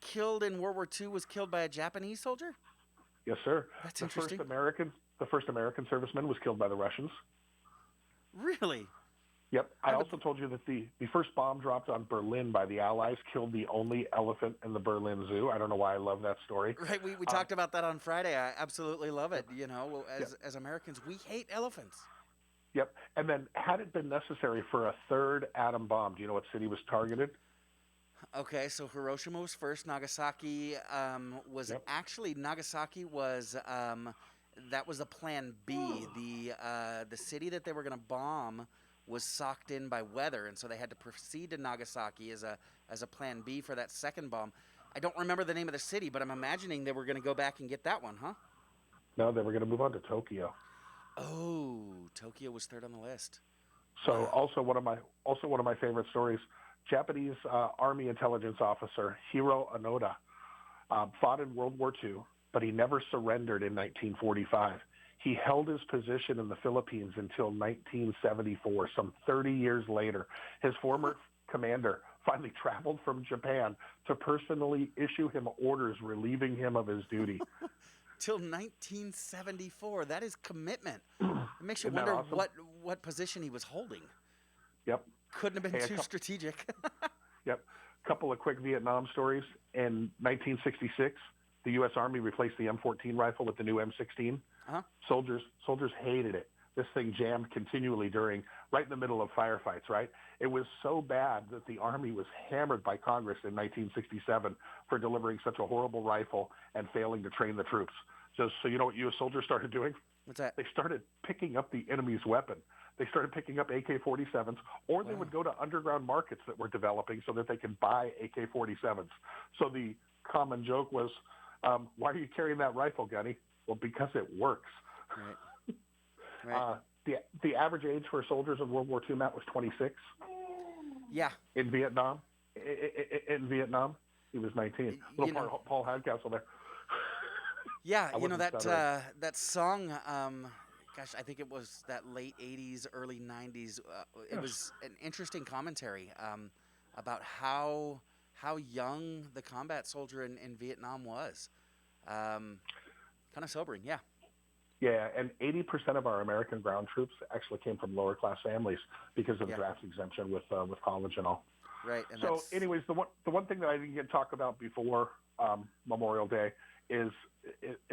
killed in World War II was killed by a Japanese soldier? Yes, sir. That's interesting. The first American serviceman was killed by the Russians. Really? Yep. I also told you that the first bomb dropped on Berlin by the Allies killed the only elephant in the Berlin Zoo. I don't know why I love that story. Right. We talked about that on Friday. I absolutely love it. You know, as Americans, we hate elephants. Yep. And then had it been necessary for a third atom bomb, do you know what city was targeted? Okay, so Hiroshima was first. Nagasaki was actually Nagasaki was that was a plan B. The city that they were going to bomb was socked in by weather, and so they had to proceed to Nagasaki as a plan B for that second bomb. I don't remember the name of the city, but I'm imagining they were going to go back and get that one, huh? No, they were going to move on to Tokyo. Oh, Tokyo was third on the list. So also one of my favorite stories. Japanese Army intelligence officer Hiro Onoda fought in World War II, but he never surrendered in 1945. He held his position in the Philippines until 1974, some 30 years later. His former commander finally traveled from Japan to personally issue him orders relieving him of his duty. till 1974. That is commitment. It makes you Isn't that wonder awesome? what position he was holding. Yep. Couldn't have been Hey, too strategic. Yep. Couple of quick Vietnam stories. In 1966, the U.S. Army replaced the M14 rifle with the new M16. Uh-huh. Soldiers hated it. This thing jammed continually right in the middle of firefights, right? It was so bad that the Army was hammered by Congress in 1967 for delivering such a horrible rifle and failing to train the troops. So you know what U.S. soldiers started doing? What's that? They started picking up the enemy's weapon. They started picking up AK-47s, or they would go to underground markets that were developing so that they could buy AK-47s. So the common joke was, why are you carrying that rifle, Gunny? Well, because it works. Right. The average age for soldiers in World War II, Matt, was 26. Yeah. In Vietnam, he was 19. Little Paul Hardcastle there. Yeah, I you know wasn't that song. Gosh, I think it was that late '80s, early '90s. It was an interesting commentary about how young the combat soldier in Vietnam was. Kind of sobering, yeah. Yeah, and 80% of our American ground troops actually came from lower class families because of draft exemption with college and all. Right. And so, anyways, the one thing that I didn't get to talk about before Memorial Day is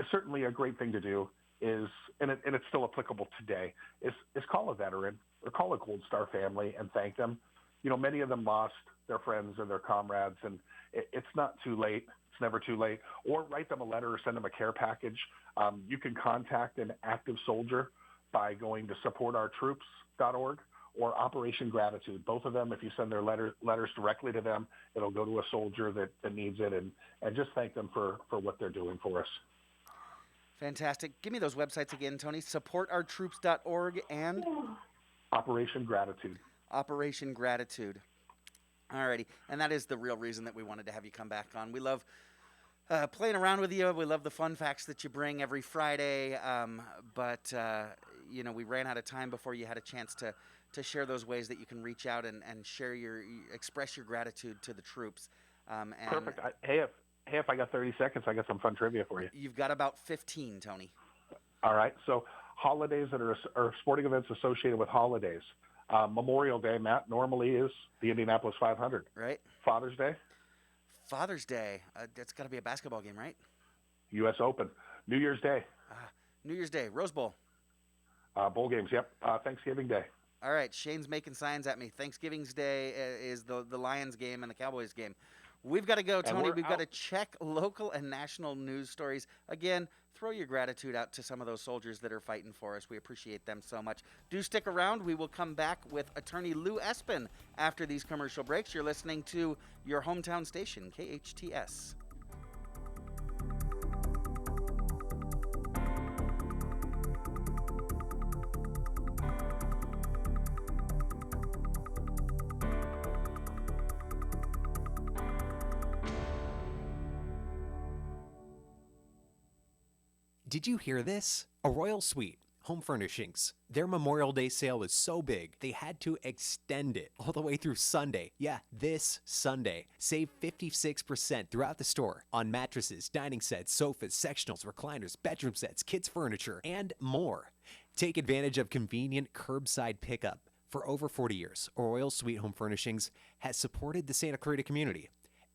certainly a great thing to do. And it's still applicable today. Is call a veteran or call a Gold Star family and thank them. You know, many of them lost their friends or their comrades, and it's not too late. It's never too late. Or write them a letter or send them a care package. You can contact an active soldier by going to supportourtroops.org or Operation Gratitude. Both of them, if you send their letters directly to them, it'll go to a soldier that needs it, and just thank them for what they're doing for us. Fantastic. Give me those websites again, Tony. Supportourtroops.org and Operation Gratitude. Operation Gratitude. Alrighty, and that is the real reason that we wanted to have you come back on. We love playing around with you. We love the fun facts that you bring every Friday. But we ran out of time before you had a chance to share those ways that you can reach out and express your gratitude to the troops. Perfect. If I got 30 seconds, I got some fun trivia for you. You've got about 15, Tony. All right. So holidays that are sporting events associated with holidays. Memorial Day, Matt, normally is the Indianapolis 500. Right. Father's Day. That's got to be a basketball game, right? U.S. Open. New Year's Day. Rose Bowl. Bowl games, yep. Thanksgiving Day. All right. Shane's making signs at me. Thanksgiving's Day is the Lions game and the Cowboys game. We've got to go, Tony. We've got to check local and national news stories. Again, throw your gratitude out to some of those soldiers that are fighting for us. We appreciate them so much. Do stick around. We will come back with attorney Lou Esbin after these commercial breaks. You're listening to your hometown station, KHTS. Did you hear this? A Royal Suite Home Furnishings. Their Memorial Day sale is so big, they had to extend it all the way through Sunday. Yeah, this Sunday. Save 56% throughout the store on mattresses, dining sets, sofas, sectionals, recliners, bedroom sets, kids' furniture, and more. Take advantage of convenient curbside pickup. For over 40 years, Royal Suite Home Furnishings has supported the Santa Clarita community.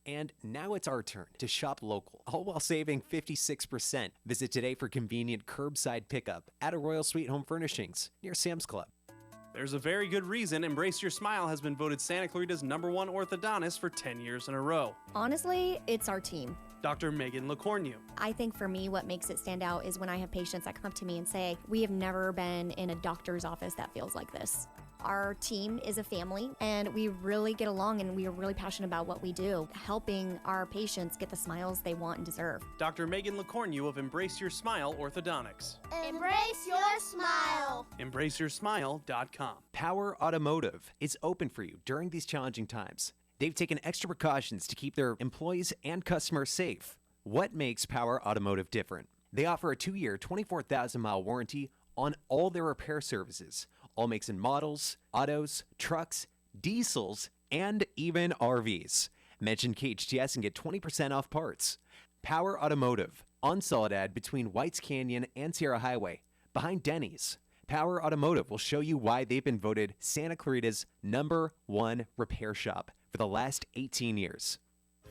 And now it's our turn to shop local, all while saving 56%. Visit today for convenient curbside pickup at a Royal Suite Home Furnishings near Sam's Club. There's a very good reason Embrace Your Smile has been voted Santa Clarita's #1 orthodontist for 10 years in a row. Honestly, it's our team. Dr. Megan LeCornu. I think for me, what makes it stand out is when I have patients that come up to me and say, we have never been in a doctor's office that feels like this. Our team is a family, and we really get along, and we are really passionate about what we do, helping our patients get the smiles they want and deserve. Dr. Megan LeCornu of Embrace Your Smile Orthodontics. Embrace your smile. EmbraceYourSmile.com. Power Automotive is open for you during these challenging times. They've taken extra precautions to keep their employees and customers safe. What makes Power Automotive different? They offer a 2-year, 24,000-mile warranty on all their repair services. All makes and models, autos, trucks, diesels, and even RVs. Mention KHTS and get 20% off parts. Power Automotive, on Soledad between Whites Canyon and Sierra Highway, behind Denny's. Power Automotive will show you why they've been voted Santa Clarita's #1 repair shop for the last 18 years.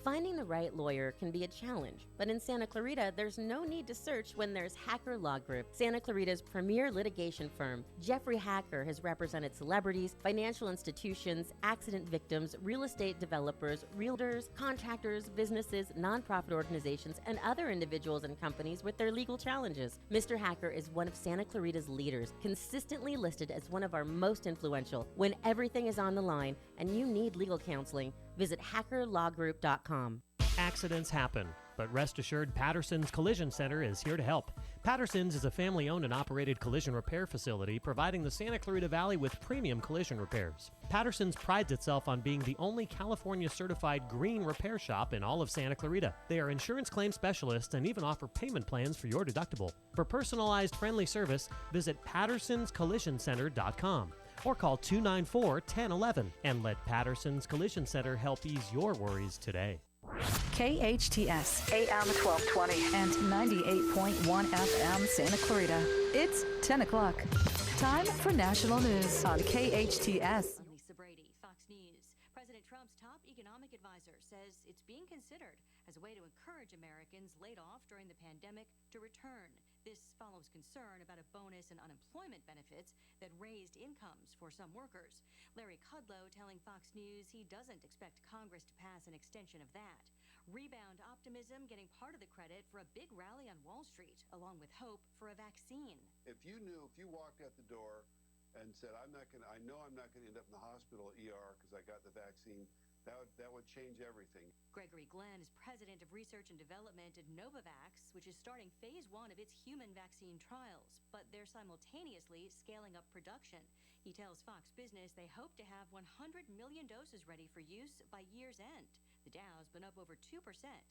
Finding the right lawyer can be a challenge, but in Santa Clarita, there's no need to search when there's Hacker Law Group, Santa Clarita's premier litigation firm. Jeffrey Hacker has represented celebrities, financial institutions, accident victims, real estate developers, realtors, contractors, businesses, nonprofit organizations, and other individuals and companies with their legal challenges. Mr. Hacker is one of Santa Clarita's leaders, consistently listed as one of our most influential. When everything is on the line and you need legal counseling, visit hackerlawgroup.com. Accidents happen, but rest assured Patterson's Collision Center is here to help. Patterson's is a family-owned and operated collision repair facility providing the Santa Clarita Valley with premium collision repairs. Patterson's prides itself on being the only California-certified green repair shop in all of Santa Clarita. They are insurance claim specialists and even offer payment plans for your deductible. For personalized, friendly service, visit pattersonscollisioncenter.com. or call 294-1011 and let Patterson's Collision Center help ease your worries today. KHTS AM 1220 and 98.1 FM Santa Clarita. It's 10 o'clock. Time for national news on KHTS. Lisa Brady, Fox News. President Trump's top economic advisor says it's being considered as a way to encourage Americans laid off during the pandemic to return. This follows concern about a bonus and unemployment benefits that raised incomes for some workers. Larry Kudlow telling Fox News he doesn't expect Congress to pass an extension of that. Rebound optimism getting part of the credit for a big rally on Wall Street, along with hope for a vaccine. If you walked out the door and said, I know I'm not going to end up in the hospital ER because I got the vaccine, that would change everything. Gregory Glenn is president of research and development at Novavax, which is starting phase 1 of its human vaccine trials, but they're simultaneously scaling up production. He tells Fox Business they hope to have 100 million doses ready for use by year's end. The Dow's been up over 2%,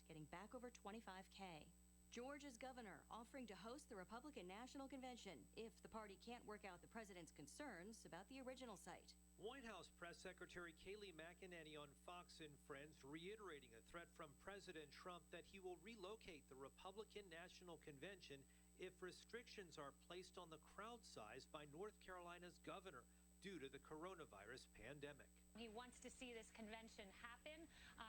getting back over 25K. Georgia's governor offering to host the Republican National Convention if the party can't work out the president's concerns about the original site. White House Press Secretary Kayleigh McEnany on Fox and Friends reiterating a threat from President Trump that he will relocate the Republican National Convention if restrictions are placed on the crowd size by North Carolina's governor due to the coronavirus pandemic. He wants to see this convention happen,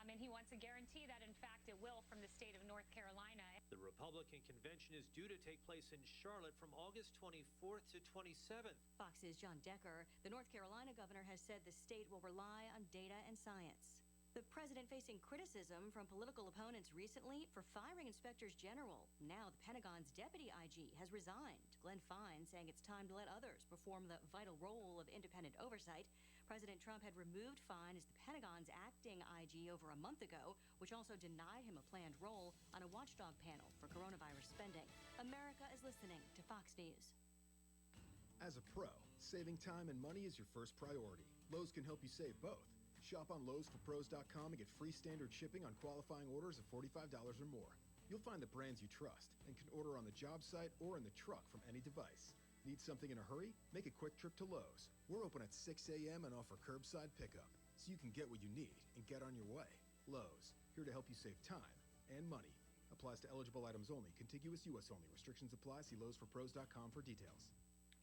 and he wants a guarantee that, in fact, it will from the state of North Carolina. The Republican convention is due to take place in Charlotte from August 24th to 27th. Fox's John Decker, the North Carolina governor, has said the state will rely on data and science. The president facing criticism from political opponents recently for firing inspectors general. Now the Pentagon's deputy IG has resigned. Glenn Fine saying it's time to let others perform the vital role of independent oversight. President Trump had removed Fine as the Pentagon's acting IG over a month ago, which also denied him a planned role on a watchdog panel for coronavirus spending. America is listening to Fox News. As a pro, saving time and money is your first priority. Lowe's can help you save both. Shop on Lowe'sForPros.com and get free standard shipping on qualifying orders of $45 or more. You'll find the brands you trust and can order on the job site or in the truck from any device. Need something in a hurry? Make a quick trip to Lowe's. We're open at 6 a.m. and offer curbside pickup, so you can get what you need and get on your way. Lowe's, here to help you save time and money. Applies to eligible items only. Contiguous U.S. only. Restrictions apply. See Lowe'sForPros.com for details.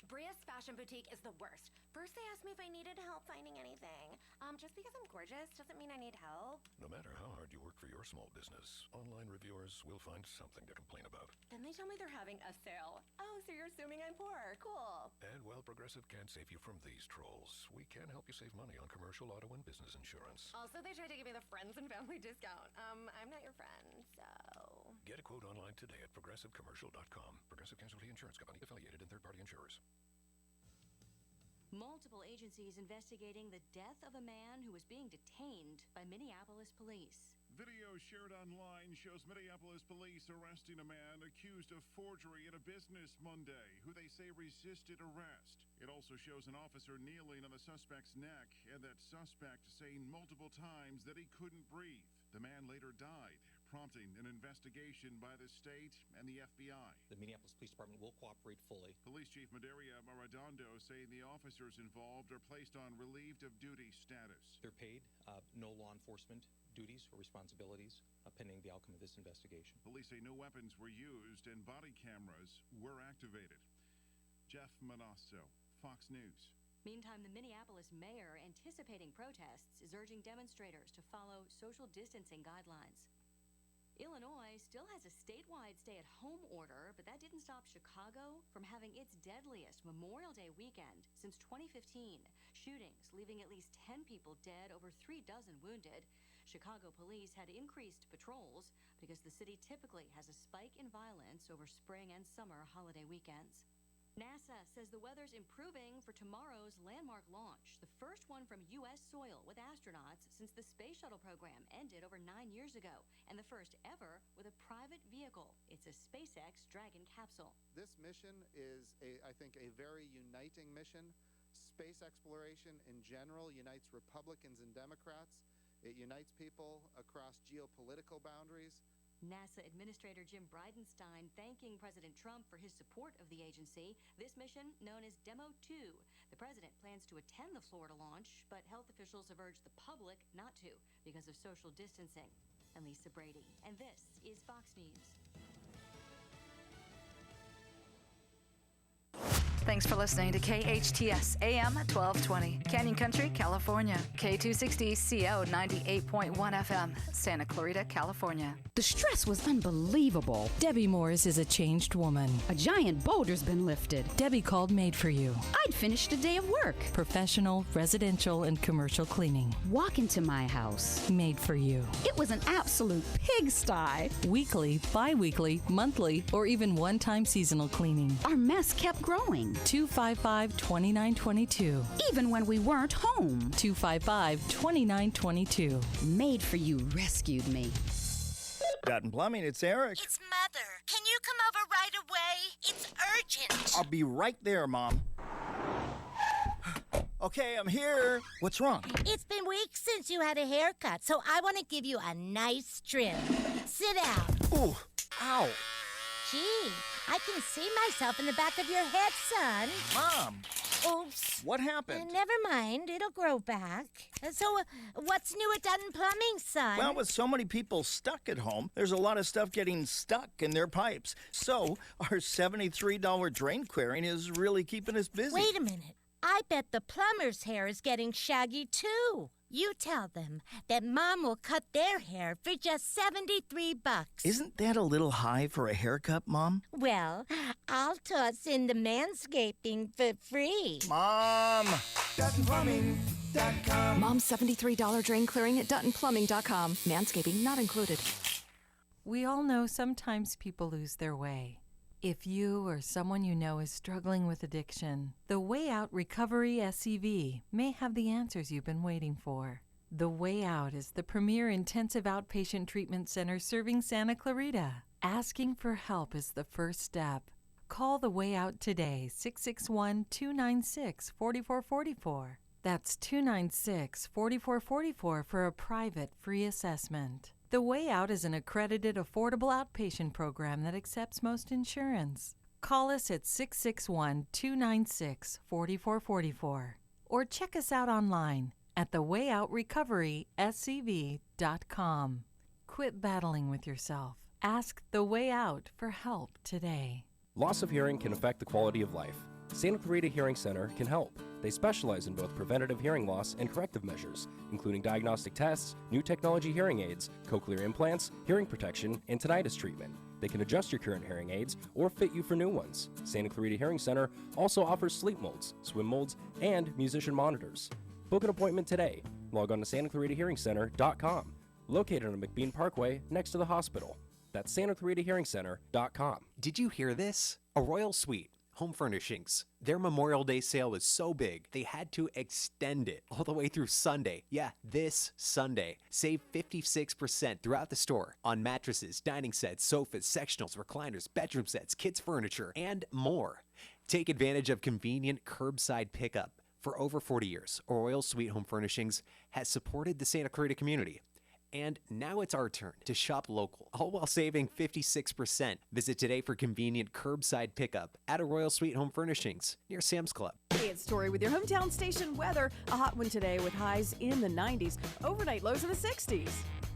Bria's Fashion Boutique is the worst. First, they asked me if I needed help finding anything. Just because I'm gorgeous doesn't mean I need help. No matter how hard you work for your small business, online reviewers will find something to complain about. Then they tell me they're having a sale. Oh, so you're assuming I'm poor. Cool. And while Progressive can't save you from these trolls, we can help you save money on commercial auto and business insurance. Also, they tried to give me the friends and family discount. I'm not your friend, so... Get a quote online today at progressivecommercial.com. Progressive Casualty Insurance Company, affiliated and third-party insurers. Multiple agencies investigating the death of a man who was being detained by Minneapolis police. Video shared online shows Minneapolis police arresting a man accused of forgery at a business Monday, who they say resisted arrest. It also shows an officer kneeling on the suspect's neck, and that suspect saying multiple times that he couldn't breathe. The man later died. prompting an investigation by the state and the FBI. The Minneapolis Police Department will cooperate fully. Police Chief Madaria Marradondo saying the officers involved are placed on relieved of duty status. They're paid no law enforcement duties or responsibilities pending the outcome of this investigation. Police say no weapons were used and body cameras were activated. Jeff Manasso, Fox News. Meantime, the Minneapolis mayor, anticipating protests, is urging demonstrators to follow social distancing guidelines. Illinois still has a statewide stay-at-home order, but that didn't stop Chicago from having its deadliest Memorial Day weekend since 2015. Shootings leaving at least 10 people dead, over 3 dozen wounded. Chicago police had increased patrols because the city typically has a spike in violence over spring and summer holiday weekends. NASA says the weather's improving for tomorrow's landmark launch, the first one from U.S. soil with astronauts since the space shuttle program ended over 9 years ago, and the first ever with a private vehicle. It's a SpaceX Dragon capsule. This mission is, I think, a very uniting mission. Space exploration in general unites Republicans and Democrats. It unites people across geopolitical boundaries. NASA Administrator Jim Bridenstine thanking President Trump for his support of the agency. This mission, known as Demo 2. The president plans to attend the Florida launch, but health officials have urged the public not to because of social distancing. I'm Lisa Brady, and this is Fox News. Thanks for listening to KHTS AM 1220, Canyon Country, California. K260CO 98.1 FM, Santa Clarita, California. The stress was unbelievable. Debbie Morris is a changed woman. A giant boulder's been lifted. Debbie called Made for You. I'd finished a day of work. Professional, residential, and commercial cleaning. Walk into my house. Made for You. It was an absolute pigsty. Weekly, bi-weekly, monthly, or even one-time seasonal cleaning. Our mess kept growing. 255-2922. Even when we weren't home. 255-2922. Made for You rescued me. Dutton Plumbing, it's Eric. It's Mother. Can you come over right away? It's urgent. I'll be right there, Mom. Okay, I'm here. What's wrong? It's been weeks since you had a haircut, so I want to give you a nice trim. Sit down. Ooh, ow. Gee, I can see myself in the back of your head, son. Mom. Oops. What happened? Never mind. It'll grow back. So, what's new at Dutton Plumbing, son? Well, with so many people stuck at home, there's a lot of stuff getting stuck in their pipes. So, our $73 drain clearing is really keeping us busy. Wait a minute. I bet the plumber's hair is getting shaggy, too. You tell them that Mom will cut their hair for just $73. Isn't that a little high for a haircut, Mom? Well, I'll toss in the manscaping for free. Mom! DuttonPlumbing.com. Mom's $73 drain clearing at DuttonPlumbing.com. Manscaping not included. We all know sometimes people lose their way. If you or someone you know is struggling with addiction, the Way Out Recovery SCVi may have the answers you've been waiting for. The Way Out is the premier intensive outpatient treatment center serving Santa Clarita. Asking for help is the first step. Call The Way Out today, 661-296-4444. That's 296-4444 for a private free assessment. The Way Out is an accredited, affordable outpatient program that accepts most insurance. Call us at 661-296-4444 or check us out online at thewayoutrrecoveryscv.com. Quit battling with yourself. Ask The Way Out for help today. Loss of hearing can affect the quality of life. Santa Clarita Hearing Center can help. They specialize in both preventative hearing loss and corrective measures, including diagnostic tests, new technology hearing aids, cochlear implants, hearing protection, and tinnitus treatment. They can adjust your current hearing aids or fit you for new ones. Santa Clarita Hearing Center also offers sleep molds, swim molds, and musician monitors. Book an appointment today. Log on to SantaClaritaHearingCenter.com, located on McBean Parkway next to the hospital. That's SantaClaritaHearingCenter.com. Did you hear this? A Royal Suite Home Furnishings. Their Memorial Day sale is so big, they had to extend it all the way through Sunday. Yeah, this Sunday. Save 56% throughout the store on mattresses, dining sets, sofas, sectionals, recliners, bedroom sets, kids' furniture, and more. Take advantage of convenient curbside pickup. For over 40 years, Royal Suite Home Furnishings has supported the Santa Clarita community. And now it's our turn to shop local, all while saving 56%. Visit today for convenient curbside pickup at a Royal Sweet Home Furnishings near Sam's Club. Hey, it's Tori with your hometown station weather. A hot one today with highs in the 90s, overnight lows in the 60s.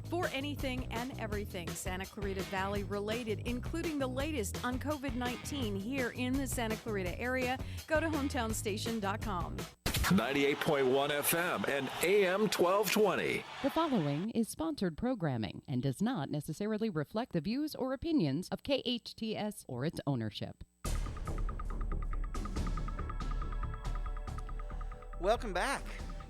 For anything and everything Santa Clarita Valley related, including the latest on COVID-19 here in the Santa Clarita area, go to hometownstation.com. 98.1 FM and AM 1220. The following is sponsored programming and does not necessarily reflect the views or opinions of KHTS or its ownership. Welcome back.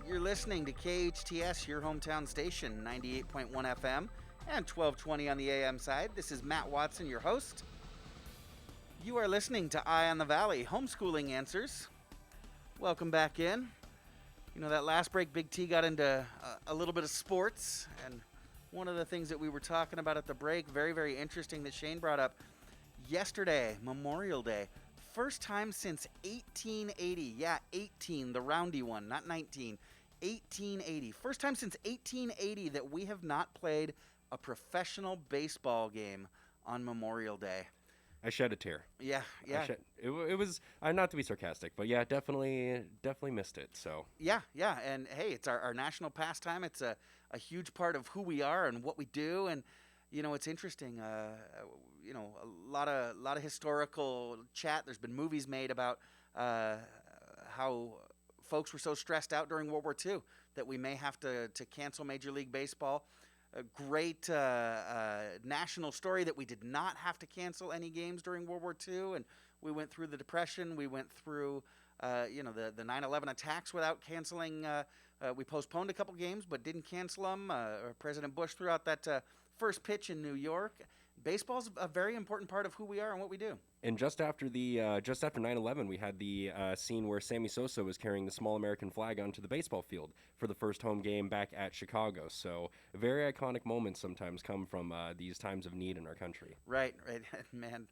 You're listening to KHTS, your hometown station, 98.1 FM and 1220 on the AM side. This is Matt Watson, your host. You are listening to Eye on the Valley, Homeschooling Answers. Welcome back in. You know, that last break, Big T got into a little bit of sports, and one of the things that we were talking about at the break, very, very interesting that Shane brought up, yesterday, Memorial Day, first time since 1880, yeah, 18, the roundy one, not 19, 1880. First time since 1880 that we have not played a professional baseball game on Memorial Day. I shed a tear. Yeah. It was not to be sarcastic, but yeah, definitely missed it. So yeah, and hey, it's our national pastime. It's a huge part of who we are and what we do, and you know, it's interesting. You know, a lot of historical chat. There's been movies made about how folks were so stressed out during World War II that we may have to cancel Major League Baseball. A great national story that we did not have to cancel any games during World War II, and we went through the Depression. We went through, the 9/11 attacks without canceling. We postponed a couple games, but didn't cancel them. President Bush threw out that first pitch in New York. Baseball's a very important part of who we are and what we do. And just after 9/11, we had the scene where Sammy Sosa was carrying the small American flag onto the baseball field for the first home game back at Chicago. So very iconic moments sometimes come from these times of need in our country. Right, man.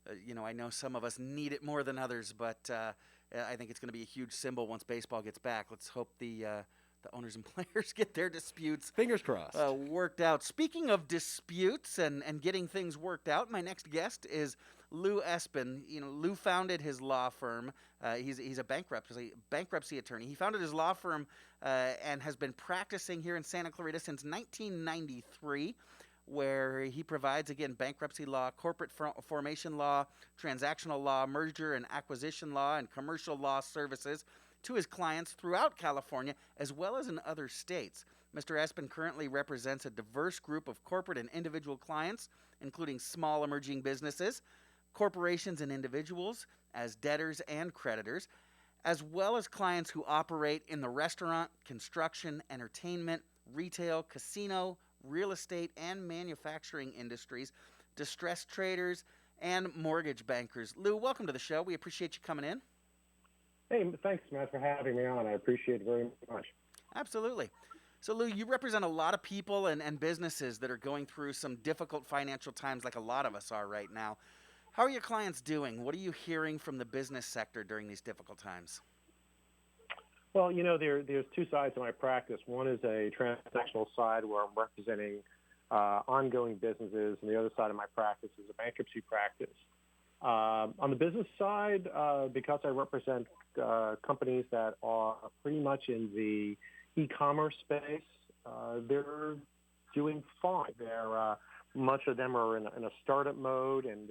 I know some of us need it more than others, but I think it's going to be a huge symbol once baseball gets back. Let's hope the owners and players get their disputes fingers crossed worked out. Speaking of disputes and getting things worked out, my next guest is Lou Esbin. You know, Lou founded his law firm. He's a bankruptcy attorney. He founded his law firm and has been practicing here in Santa Clarita since 1993, where he provides, again, bankruptcy law, corporate formation law, transactional law, merger and acquisition law, and commercial law services to his clients throughout California, as well as in other states. Mr. Espen currently represents a diverse group of corporate and individual clients, including small emerging businesses, corporations and individuals as debtors and creditors, as well as clients who operate in the restaurant, construction, entertainment, retail, casino, real estate, and manufacturing industries, distressed traders, and mortgage bankers. Lou, welcome to the show. We appreciate you coming in. Hey, thanks, Matt, for having me on. I appreciate it very much. Absolutely. So, Lou, you represent a lot of people and businesses that are going through some difficult financial times like a lot of us are right now. How are your clients doing? What are you hearing from the business sector during these difficult times? Well, you know, there's two sides to my practice. One is a transactional side where I'm representing ongoing businesses, and the other side of my practice is a bankruptcy practice. On the business side, because I represent companies that are pretty much in the e-commerce space, they're doing fine. Much of them are in a startup mode, and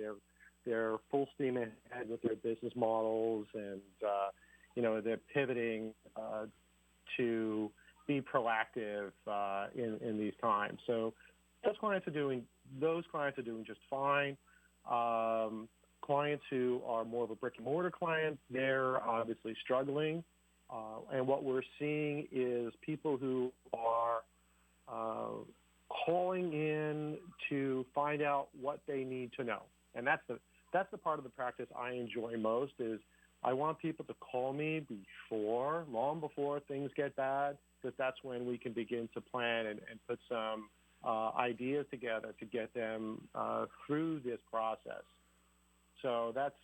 they're full steam ahead with their business models, and they're pivoting to be proactive in these times. So those clients are doing just fine. Clients who are more of a brick and mortar client, they're obviously struggling. And what we're seeing is people who are calling in to find out what they need to know. And that's the part of the practice I enjoy most. Is I want people to call me long before things get bad, because that's when we can begin to plan and put some ideas together to get them through this process. So that's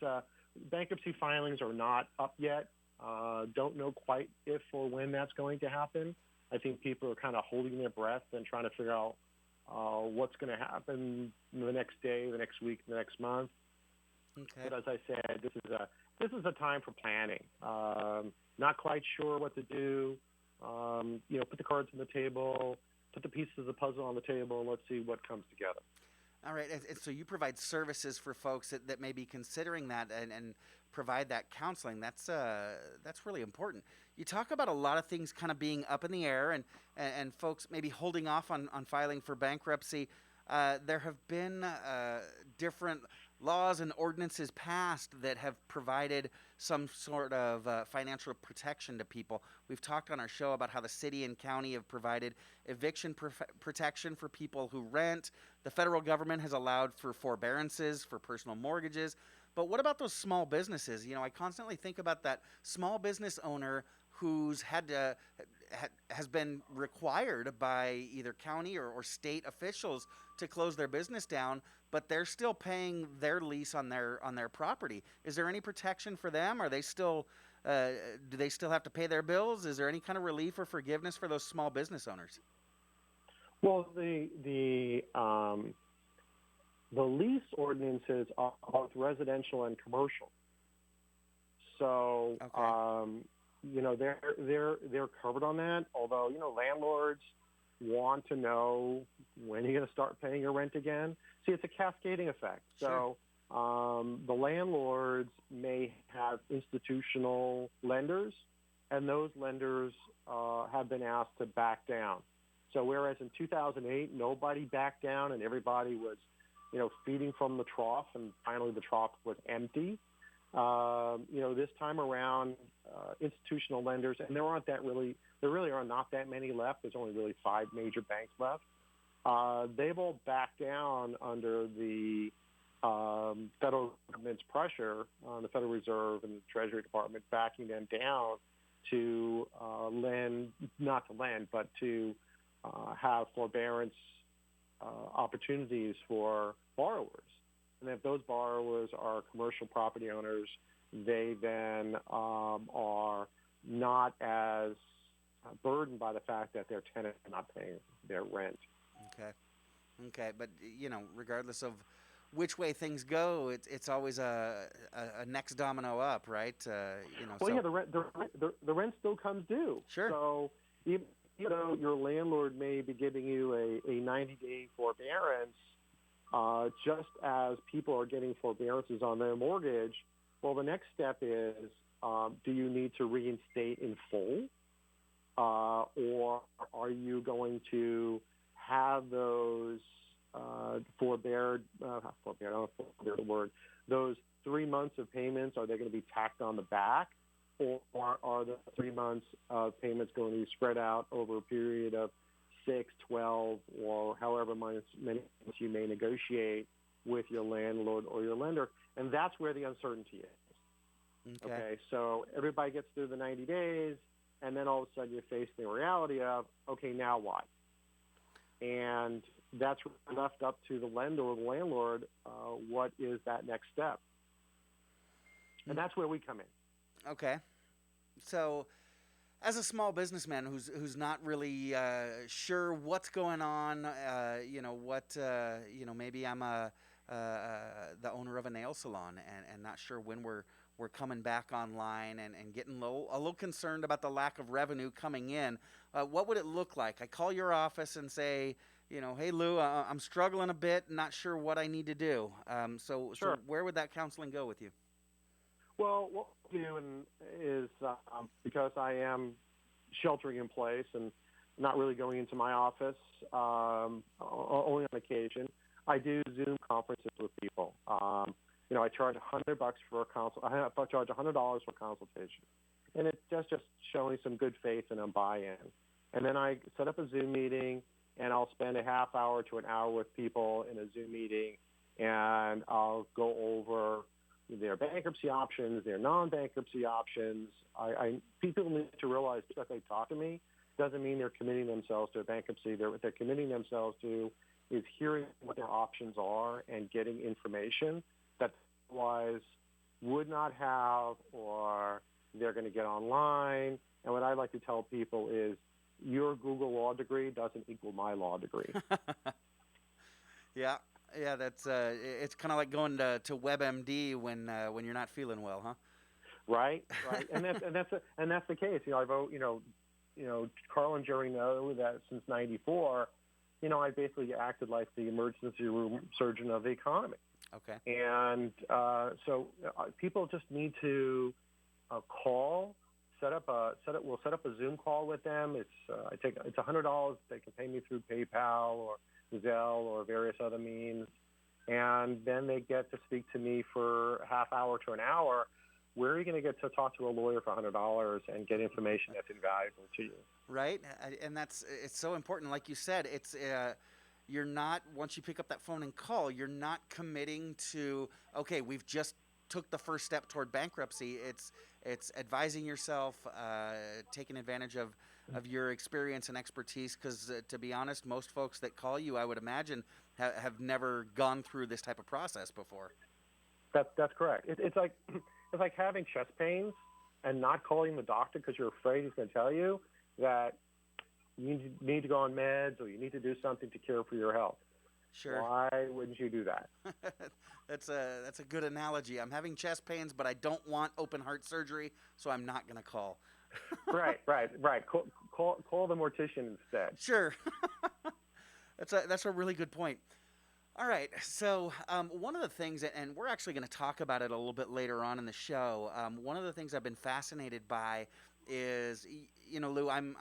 bankruptcy filings are not up yet. Don't know quite if or when that's going to happen. I think people are kind of holding their breath and trying to figure out what's going to happen the next day, the next week, the next month. Okay. But as I said, this is a time for planning. Not quite sure what to do. Put the cards on the table, put the pieces of the puzzle on the table, and let's see what comes together. All right, and so you provide services for folks that may be considering that and provide that counseling. That's really important. You talk about a lot of things kind of being up in the air and folks maybe holding off on filing for bankruptcy. There have been different laws and ordinances passed that have provided some sort of financial protection to people. We've talked on our show about how the city and county have provided eviction protection for people who rent. The federal government has allowed for forbearances for personal mortgages. But what about those small businesses? I constantly think about that small business owner who's has been required by either county or state officials to close their business down, but they're still paying their lease on their property. Is there any protection for them? Are they still do they still have to pay their bills? Is there any kind of relief or forgiveness for those small business owners? Well, the lease ordinances are both residential and commercial. So, they're covered on that. Although, landlords want to know when you're going to start paying your rent again. See, it's a cascading effect. Sure. So, the landlords may have institutional lenders, and those lenders have been asked to back down. So, whereas in 2008 nobody backed down and everybody was feeding from the trough, and finally the trough was empty. This time around, institutional lenders, and there really are not that many left. There's only really 5 major banks left. They've all backed down under the federal government's pressure on the Federal Reserve and the Treasury Department backing them down to but to have forbearance opportunities for borrowers. And if those borrowers are commercial property owners, they then are not as burdened by the fact that their tenants are not paying their rent. Okay, but regardless of which way things go, it's always a next domino up, right? The rent still comes due. Sure. So even though your landlord may be giving you a 90-day forbearance, just as people are getting forbearances on their mortgage, well, the next step is, do you need to reinstate in full? Or are you going to have those those 3 months of payments, are they going to be tacked on the back? Or are the 3 months of payments going to be spread out over a period of 6, 12, or however many months you may negotiate with your landlord or your lender? And that's where the uncertainty is. Okay, so everybody gets through the 90 days, and then all of a sudden you're facing the reality of, okay, now what? And that's left up to the lender or the landlord, what is that next step? And that's where we come in. Okay. So as a small businessman who's not really sure what's going on, maybe I'm the owner of a nail salon and not sure when we're coming back online and getting a little concerned about the lack of revenue coming in. What would it look like? I call your office and say, hey, Lou, I'm struggling a bit, not sure what I need to do. So where would that counseling go with you? Well, what we do is because I am sheltering in place and not really going into my office, only on occasion, I do Zoom conferences with people. I charge $100 for a consult. I charge $100 for a consultation, and it's just showing some good faith and a buy-in. And then I set up a Zoom meeting, and I'll spend a half hour to an hour with people in a Zoom meeting, and I'll go over their bankruptcy options, their non-bankruptcy options. People need to realize that they talk to me doesn't mean they're committing themselves to a bankruptcy. What they're committing themselves to is hearing what their options are and getting information that otherwise would not have, or they're going to get online. And what I like to tell people is your Google law degree doesn't equal my law degree. Yeah, that's it's kind of like going to WebMD when you're not feeling well, huh? Right, and that's the case. Carl and Jerry know that since '94, I basically acted like the emergency room surgeon of the economy. Okay. And so people just need to call, we'll set up a Zoom call with them. It's $100. They can pay me through PayPal or Zelle or various other means, and then they get to speak to me for a half hour to an hour. Where are you going to get to talk to a lawyer for $100 and get information that's invaluable to you? Right, and it's so important. Like you said, it's you're not, once you pick up that phone and call, you're not committing to, okay, we've just took the first step toward bankruptcy. It's advising yourself, taking advantage of your experience and expertise, because to be honest, most folks that call you, I would imagine, have never gone through this type of process before. That's correct. It's like having chest pains and not calling the doctor because you're afraid he's going to tell you that you need to go on meds or you need to do something to care for your health. Sure. Why wouldn't you do that? That's a good analogy. I'm having chest pains, but I don't want open heart surgery, so I'm not going to call. Right. Call the mortician instead. Sure. That's a really good point. All right, so one of the things, and we're actually going to talk about it a little bit later on in the show, one of the things I've been fascinated by is, Lou, I'm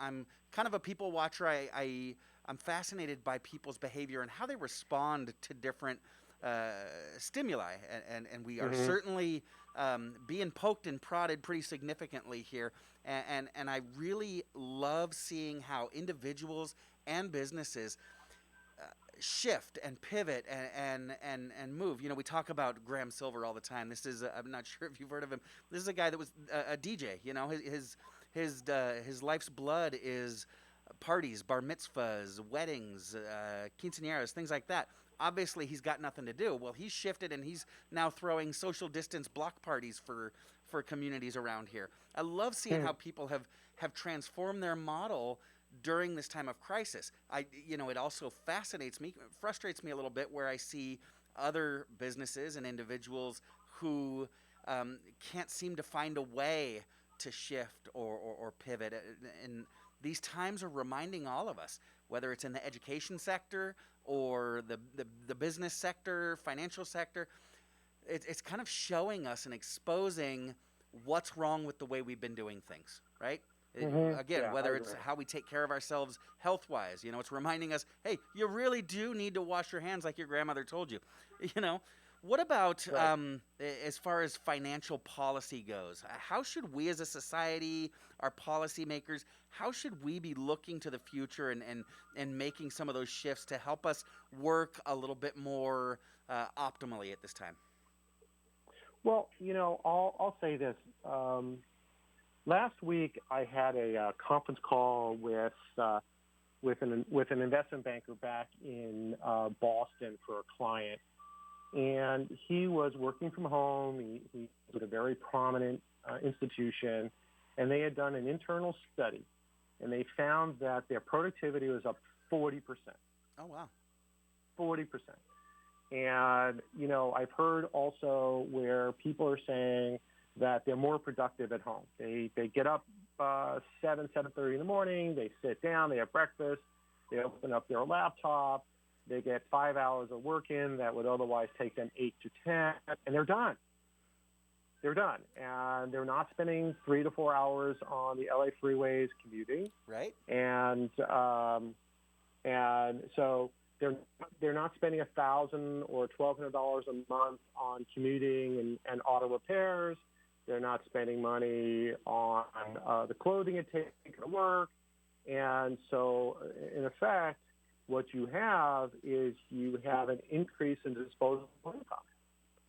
kind of a people watcher. I'm fascinated by people's behavior and how they respond to different stimuli, and we are certainly being poked and prodded pretty significantly here, and I really love seeing how individuals and businesses shift and pivot and move. We talk about Graham Silver all the time. This is I'm not sure if you've heard of him. This is a guy that was a DJ. His life's blood is parties, bar mitzvahs, weddings, quinceañeras, things like that. Obviously, he's got nothing to do. Well, he's shifted and he's now throwing social distance block parties for communities around here. I love seeing how people have transformed their model during this time of crisis. It also frustrates me a little bit where I see other businesses and individuals who can't seem to find a way to shift or pivot. And these times are reminding all of us, whether it's in the education sector or the business sector, financial sector, it's kind of showing us and exposing what's wrong with the way we've been doing things, right? Whether it's how we take care of ourselves health-wise, it's reminding us, hey, you really do need to wash your hands like your grandmother told you. What about as far as financial policy goes? How should we as a society, our policymakers, how should we be looking to the future and making some of those shifts to help us work a little bit more optimally at this time? Well, I'll say this. Last week, I had a conference call with an investment banker back in Boston for a client, and he was working from home. He was at a very prominent institution, and they had done an internal study, and they found that their productivity was up 40%. Oh, wow. 40%. And, I've heard also where people are saying that they're more productive at home. They get up 7:30 in the morning, they sit down, they have breakfast, they open up their laptop, they get 5 hours of work in that would otherwise take them 8 to 10, and they're done. And they're not spending 3 to 4 hours on the LA freeways commuting. Right. And so they're not spending $1,000 or $1,200 a month on commuting and auto repairs. They're not spending money on the clothing it takes to work. And so, in effect, what you have is you have an increase in disposable income.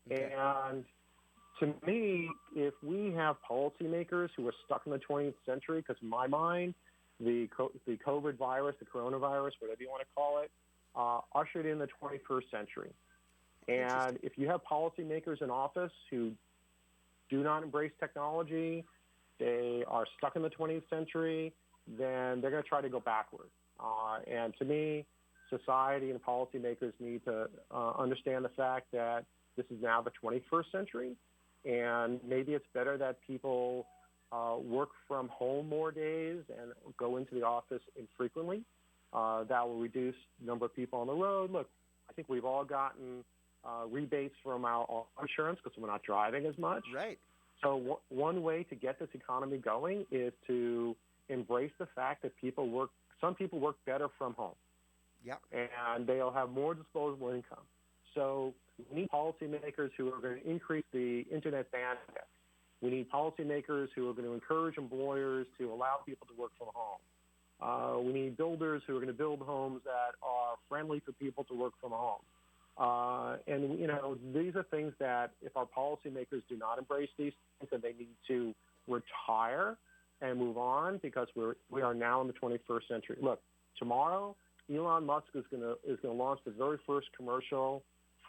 Okay. And to me, if we have policymakers who are stuck in the 20th century, because in my mind, the COVID virus, the coronavirus, whatever you want to call it, ushered in the 21st century. And if you have policymakers in office who do not embrace technology, they are stuck in the 20th century, then they're going to try to go backward. And to me, society and policymakers need to understand the fact that this is now the 21st century, and maybe it's better that people work from home more days and go into the office infrequently. That will reduce the number of people on the road. Look, I think we've all gotten rebates from our auto insurance because we're not driving as much. Right. So one way to get this economy going is to embrace the fact that some people work better from home. Yep. And they'll have more disposable income. So we need policymakers who are going to increase the internet bandwidth. We need policymakers who are going to encourage employers to allow people to work from home. We need builders who are going to build homes that are friendly for people to work from home. And, these are things that if our policymakers do not embrace these things, then they need to retire and move on because we are now in the 21st century. Look, tomorrow, Elon Musk is going to launch the very first commercial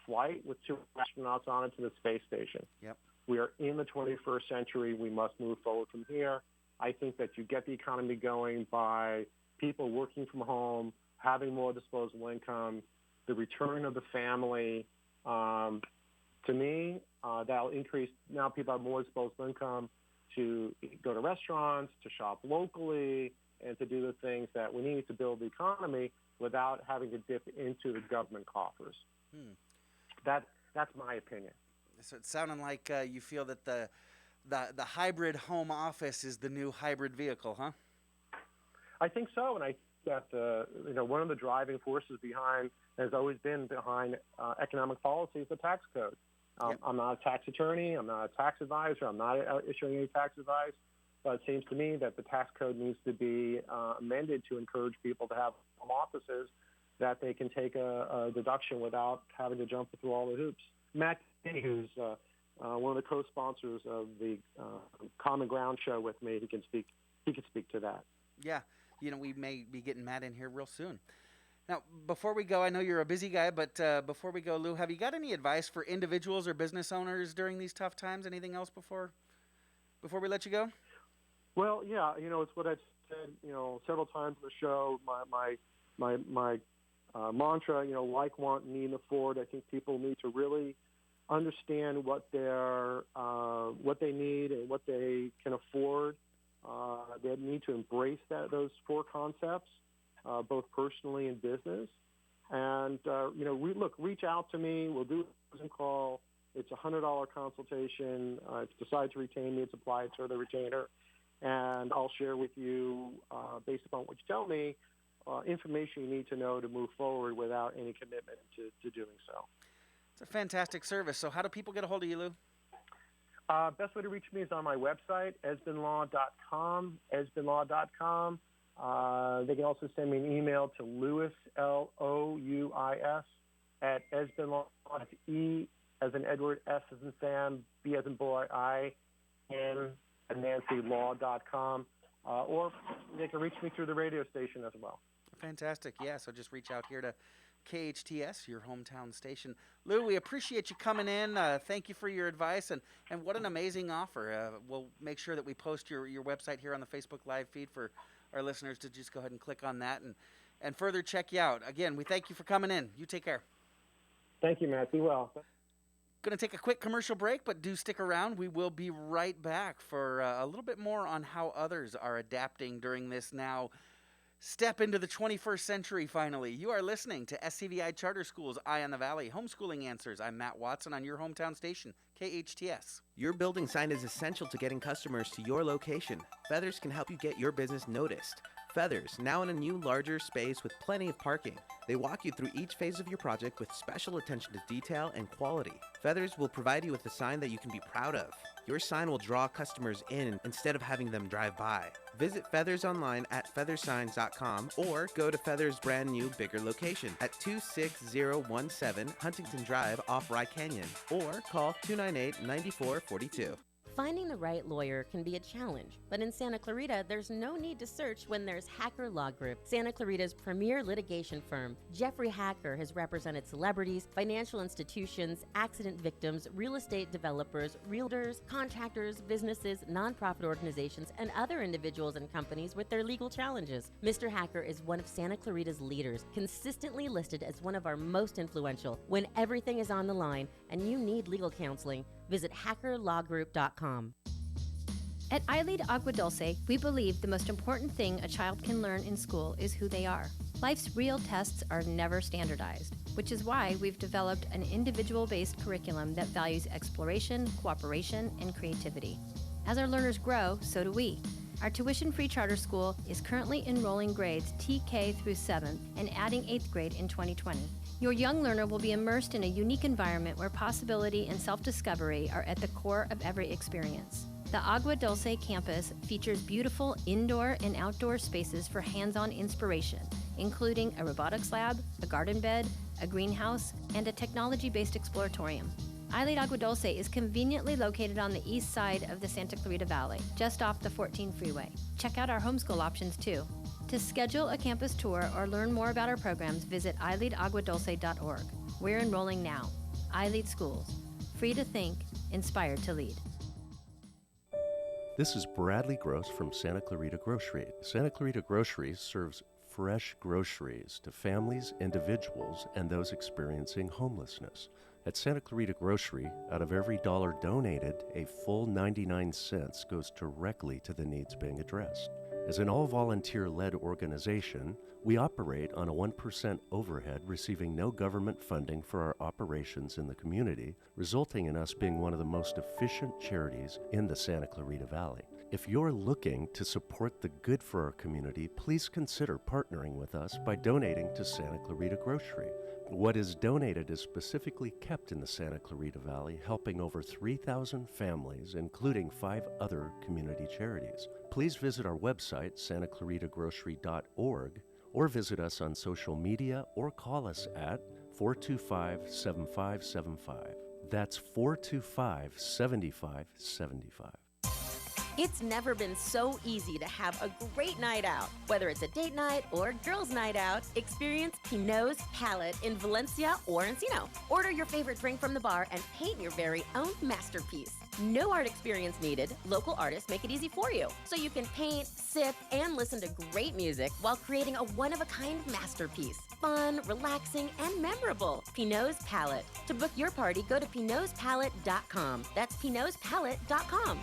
flight with 2 astronauts on it to the space station. Yep. We are in the 21st century. We must move forward from here. I think that you get the economy going by people working from home, having more disposable income, the return of the family. To me, that'll increase. Now people have more disposable income to go to restaurants, to shop locally, and to do the things that we need to build the economy without having to dip into the government coffers. That's my opinion. So it's sounding like you feel that the hybrid home office is the new hybrid vehicle, huh? I think so, and I think that one of the driving forces has always been behind economic policy is the tax code. Yep. I'm not a tax attorney. I'm not a tax advisor. I'm not issuing any tax advice. But it seems to me that the tax code needs to be amended to encourage people to have home offices that they can take a deduction without having to jump through all the hoops. Matt Kinney, who's one of the co-sponsors of the Common Ground show with me, he can speak to that. Yeah, we may be getting Matt in here real soon. Now, before we go, I know you're a busy guy, but before we go, Lou, have you got any advice for individuals or business owners during these tough times? Anything else before we let you go? Well, yeah, it's what I've said, several times in the show. My mantra, like, want, need, and afford. I think people need to really understand what they need and what they can afford. They need to embrace those 4 concepts, both personally and business. And reach out to me. We'll do a Zoom call. It's a $100 consultation. If you decide to retain me, it's applied to the retainer. And I'll share with you, based upon what you tell me, information you need to know to move forward without any commitment to doing so. It's a fantastic service. So how do people get a hold of you, Lou? Best way to reach me is on my website, esbenlaw.com, esbenlaw.com. They can also send me an email to Louis, Louis, at esbenlaw, that's E as in Edward, S as in Sam, B as in boy, I, N, and NancyLaw.com. Or they can reach me through the radio station as well. Fantastic. Yeah, so just reach out here to KHTS, your hometown station. Lou, we appreciate you coming in. Thank you for your advice, and what an amazing offer. We'll make sure that we post your website here on the Facebook Live feed for our listeners to just go ahead and click on that and further check you out. Again, we thank you for coming in. You take care. Thank you, Matt. Be well. Going to take a quick commercial break, but do stick around. We will be right back for a little bit more on how others are adapting during this now step into the 21st century, finally. You are listening to SCVi Charter School's Eye on the Valley, Homeschooling Answers. I'm Matt Watson on your hometown station, KHTS. Your building sign is essential to getting customers to your location. Feathers can help you get your business noticed. Feathers, now in a new, larger space with plenty of parking. They walk you through each phase of your project with special attention to detail and quality. Feathers will provide you with a sign that you can be proud of. Your sign will draw customers in instead of having them drive by. Visit Feathers online at feathersigns.com or go to Feathers' brand new, bigger location at 26017 Huntington Drive off Rye Canyon or call 298-9442. Finding the right lawyer can be a challenge, but in Santa Clarita, there's no need to search when there's Hacker Law Group, Santa Clarita's premier litigation firm. Jeffrey Hacker has represented celebrities, financial institutions, accident victims, real estate developers, realtors, contractors, businesses, nonprofit organizations, and other individuals and companies with their legal challenges. Mr. Hacker is one of Santa Clarita's leaders, consistently listed as one of our most influential. When everything is on the line and you need legal counseling, visit hackerlawgroup.com. At iLEAD Agua Dulce, we believe the most important thing a child can learn in school is who they are. Life's real tests are never standardized, which is why we've developed an individual-based curriculum that values exploration, cooperation, and creativity. As our learners grow, so do we. Our tuition-free charter school is currently enrolling grades TK through 7th and adding 8th grade in 2020. Your young learner will be immersed in a unique environment where possibility and self-discovery are at the core of every experience. The Agua Dulce campus features beautiful indoor and outdoor spaces for hands-on inspiration, including a robotics lab, a garden bed, a greenhouse, and a technology-based exploratorium. iLEAD Agua Dulce is conveniently located on the east side of the Santa Clarita Valley, just off the 14 freeway. Check out our homeschool options too. To schedule a campus tour or learn more about our programs, visit iLEADaguadulce.org. We're enrolling now. iLEAD Schools. Free to think, inspired to lead. This is Bradley Gross from Santa Clarita Grocery. Santa Clarita Grocery serves fresh groceries to families, individuals, and those experiencing homelessness. At Santa Clarita Grocery, out of every dollar donated, a full 99 cents goes directly to the needs being addressed. As an all-volunteer-led organization, we operate on a 1% overhead, receiving no government funding for our operations in the community, resulting in us being one of the most efficient charities in the Santa Clarita Valley. If you're looking to support the good for our community, please consider partnering with us by donating to Santa Clarita Grocery. What is donated is specifically kept in the Santa Clarita Valley, helping over 3,000 families, including 5 other community charities. Please visit our website, santaclaritagrocery.org, or visit us on social media or call us at 425-7575. That's 425-7575. It's never been so easy to have a great night out. Whether it's a date night or girls' night out, experience Pinot's Palette in Valencia or Encino. Order your favorite drink from the bar and paint your very own masterpiece. No art experience needed. Local artists make it easy for you. So you can paint, sip, and listen to great music while creating a one-of-a-kind masterpiece. Fun, relaxing, and memorable. Pinot's Palette. To book your party, go to pinotspalette.com. That's pinotspalette.com.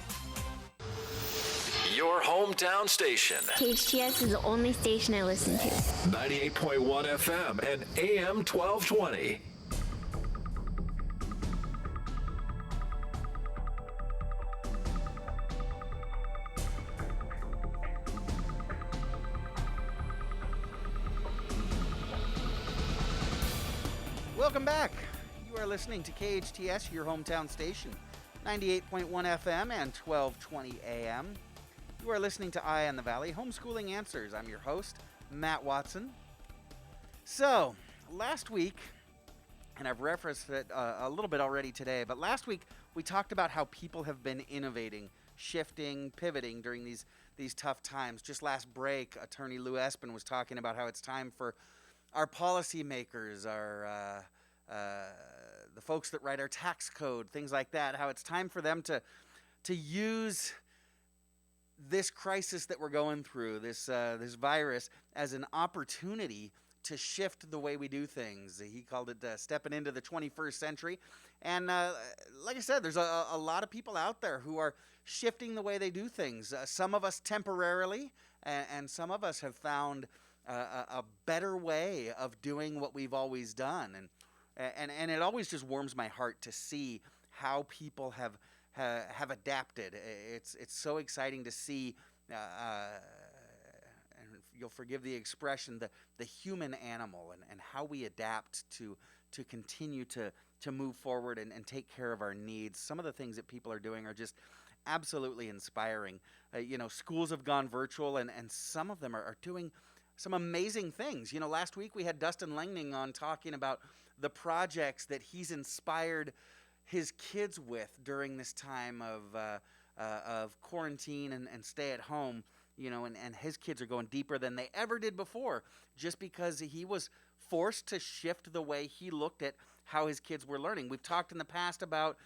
Your hometown station. KHTS is the only station I listen to. 98.1 FM and AM 1220. Welcome back. You are listening to KHTS, your hometown station. 98.1 FM and 1220 AM. You are listening to Eye on the Valley, Homeschooling Answers. I'm your host, Matt Watson. So, last week, and I've referenced it a little bit already today, but last week we talked about how people have been innovating, shifting, pivoting during these tough times. Just last break, attorney Lou Esbin was talking about how it's time for our policymakers, the folks that write our tax code, things like that, how it's time for them to use this crisis that we're going through, this virus, as an opportunity to shift the way we do things. He called it stepping into the 21st century. And like I said, there's a lot of people out there who are shifting the way they do things. Some of us temporarily, and some of us have found a better way of doing what we've always done. And it always just warms my heart to see how people have adapted. It's so exciting to see, and you'll forgive the expression, the human animal and how we adapt to continue to move forward and take care of our needs. Some of the things that people are doing are just absolutely inspiring. Schools have gone virtual, and some of them are doing some amazing things. Last week we had Dustin Langning on talking about the projects that he's inspired his kids with during this time of quarantine and stay at home, and his kids are going deeper than they ever did before, just because he was forced to shift the way he looked at how his kids were learning. We've talked in the past about